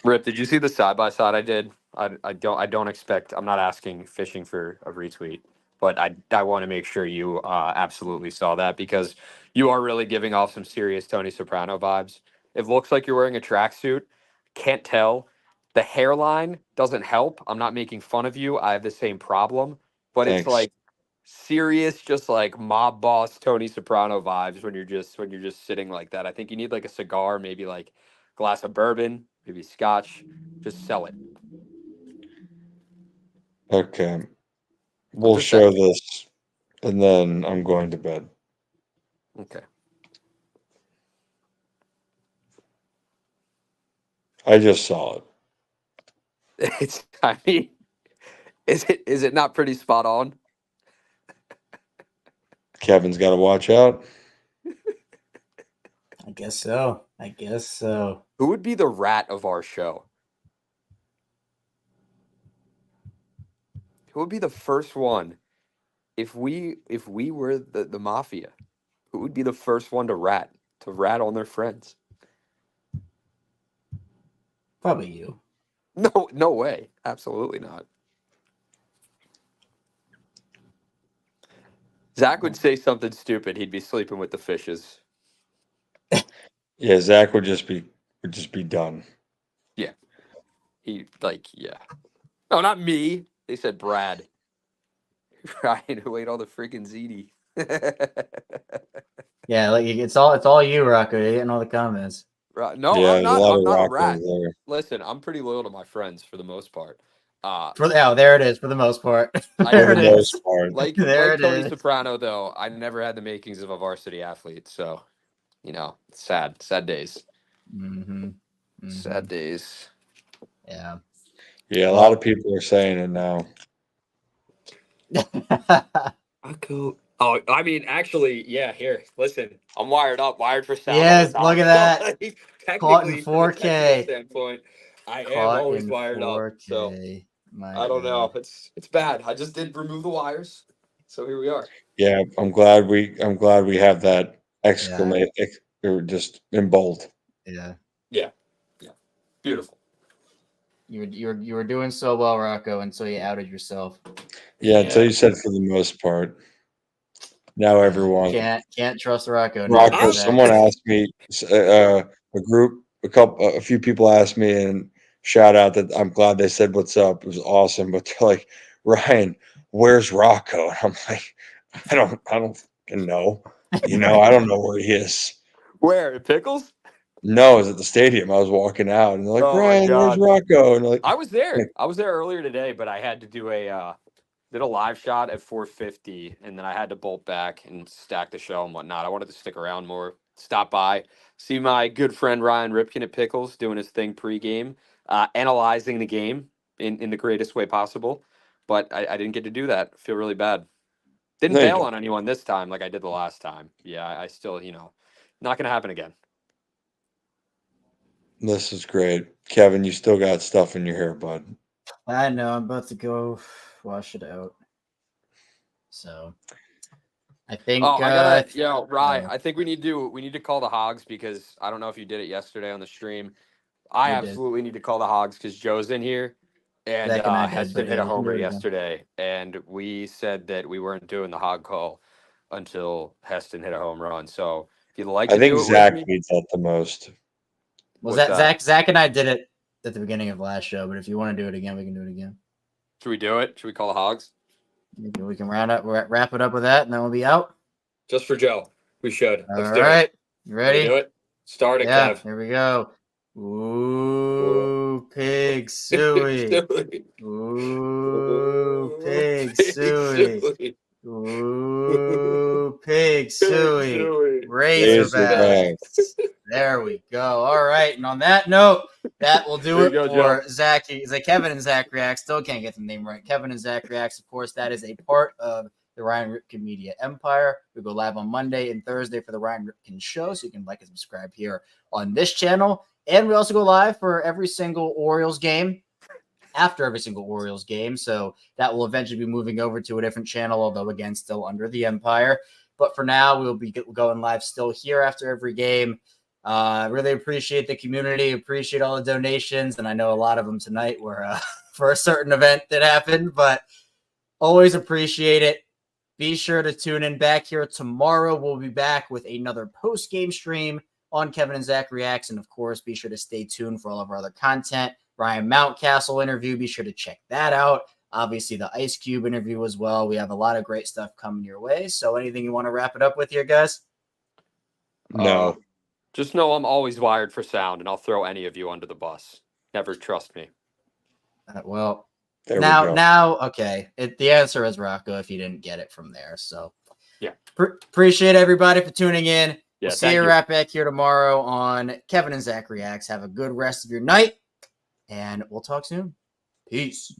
Rip, did you see the side by side I did? I don't expect. I'm not asking fishing for a retweet, but I want to make sure you absolutely saw that because you are really giving off some serious Tony Soprano vibes. It looks like you're wearing a tracksuit. Can't tell. The hairline doesn't help. I'm not making fun of you. I have the same problem, but Thanks. it's like serious, just like mob boss Tony Soprano vibes when you're just sitting like that. I think you need like a cigar, maybe like glass of bourbon, maybe scotch. Just sell it. Okay. We'll just show saying. this, and then I'm going to bed. Okay. I just saw it. It's. I mean, is it not pretty spot on? Kevin's got to watch out. I guess so. Who would be the rat of our show? Who would be the first one if we were the mafia? Who would be the first one to rat on their friends? Probably you. No way. Absolutely not. Zach would say something stupid. He'd be sleeping with the fishes. Yeah, Zach would just be done. Yeah. No, not me. They said Brad. Ryan, who ate all the freaking ziti. Yeah, like it's all you, Rocco. You're getting all the comments. Right. No, Yeah, I'm there's a lot not of a rat. Rockos there. Listen, I'm pretty loyal to my friends for the most part. There it is for the most part. I There For it the is. most part. Like There it Tony is. Soprano, though, I never had the makings of a varsity athlete. So, sad days. Mm-hmm. Sad days. Yeah. Yeah, a lot of people are saying it now. Oh, I mean, actually, yeah. Here, listen, I'm wired for sound. Yes, all the look at time. that. Like, Caught in technically, from a 4K. technical standpoint, I am Caught always in wired up. 4K. So My I don't know. God. It's bad. I just did remove the wires, so here we are. Yeah, I'm glad we have that exclamation or just in bold. Yeah. Yeah. Beautiful. You were doing so well, Rocco, until you outed yourself. Yeah, until you said for the most part. Now everyone. Can't trust Rocco. Rocco, Now, someone asked me, a few people asked me, and shout out that I'm glad they said what's up. It was awesome, but they're like, Ryan, where's Rocco? And I'm like, I don't fucking know. I don't know where he is. Where? Pickles? No, it was at the stadium. I was walking out, and they're like, Oh my "Ryan, where's God. Rocco?" And they're like, I was there. I was there earlier today, but I had to do did a live shot at 4:50, and then I had to bolt back and stack the show and whatnot. I wanted to stick around more, stop by, see my good friend Ryan Ripken at Pickles doing his thing pregame, analyzing the game in the greatest way possible. But I didn't get to do that. I feel really bad. Didn't "No, you bail don't." on anyone this time like I did the last time. Yeah, I still, not going to happen again. This is great, Kevin. You still got stuff in your hair, bud. I know. I'm about to go wash it out. So I think. Oh, Rye. oh, I think we need to call the Hogs because I don't know if you did it yesterday on the stream. I we did. absolutely need to call the Hogs because Joe's in here, and Zach and I did, Heston but hit yeah, a we can do homer it again. yesterday, and we said that we weren't doing the Hog call until Heston hit a home run. So if you'd like I to think do it Zach with me, beats that the most. Well, what's that? Zach and I did it at the beginning of last show, but if you want to do it again, we can do it again. Should we do it? Should we call the Hogs Maybe we can wrap it up with that, and then we'll be out. just for Joe? We should. All Let's do right, it. you Ready? ready? Do it. Start it, Yeah, Kev. here we go. Ooh, pig suey. Ooh, pig suey. Ooh, pig suey. Razorbacks. Razorbacks. There we go. All right. And on that note, that will do There it you go, for Zach. Kevin and Zach React. Still can't get the name right. Kevin and Zach Reacts. Of course, that is a part of the Ryan Ripken Media Empire. We go live on Monday and Thursday for the Ryan Ripken Show. So you can like and subscribe here on this channel. And we also go live for every single Orioles game. After every single Orioles game. So that will eventually be moving over to a different channel, although again, still under the Empire. But for now, we'll be going live still here after every game. Really appreciate the community, appreciate all the donations. And I know a lot of them tonight were for a certain event that happened, but always appreciate it. Be sure to tune in back here tomorrow. We'll be back with another post-game stream on Kevin and Zach Reacts. And of course, be sure to stay tuned for all of our other content. Ryan Mountcastle interview. Be sure to check that out. Obviously, the Ice Cube interview as well. We have a lot of great stuff coming your way. So anything you want to wrap it up with here, guys? No. Just know I'm always wired for sound, and I'll throw any of you under the bus. Never trust me. Well, There we go. now, okay. The answer is Rocco if you didn't get it from there. So yeah. Appreciate everybody for tuning in. Yeah, we'll see you right back here tomorrow on Kevin and Zach Reacts. Have a good rest of your night. And we'll talk soon. Peace.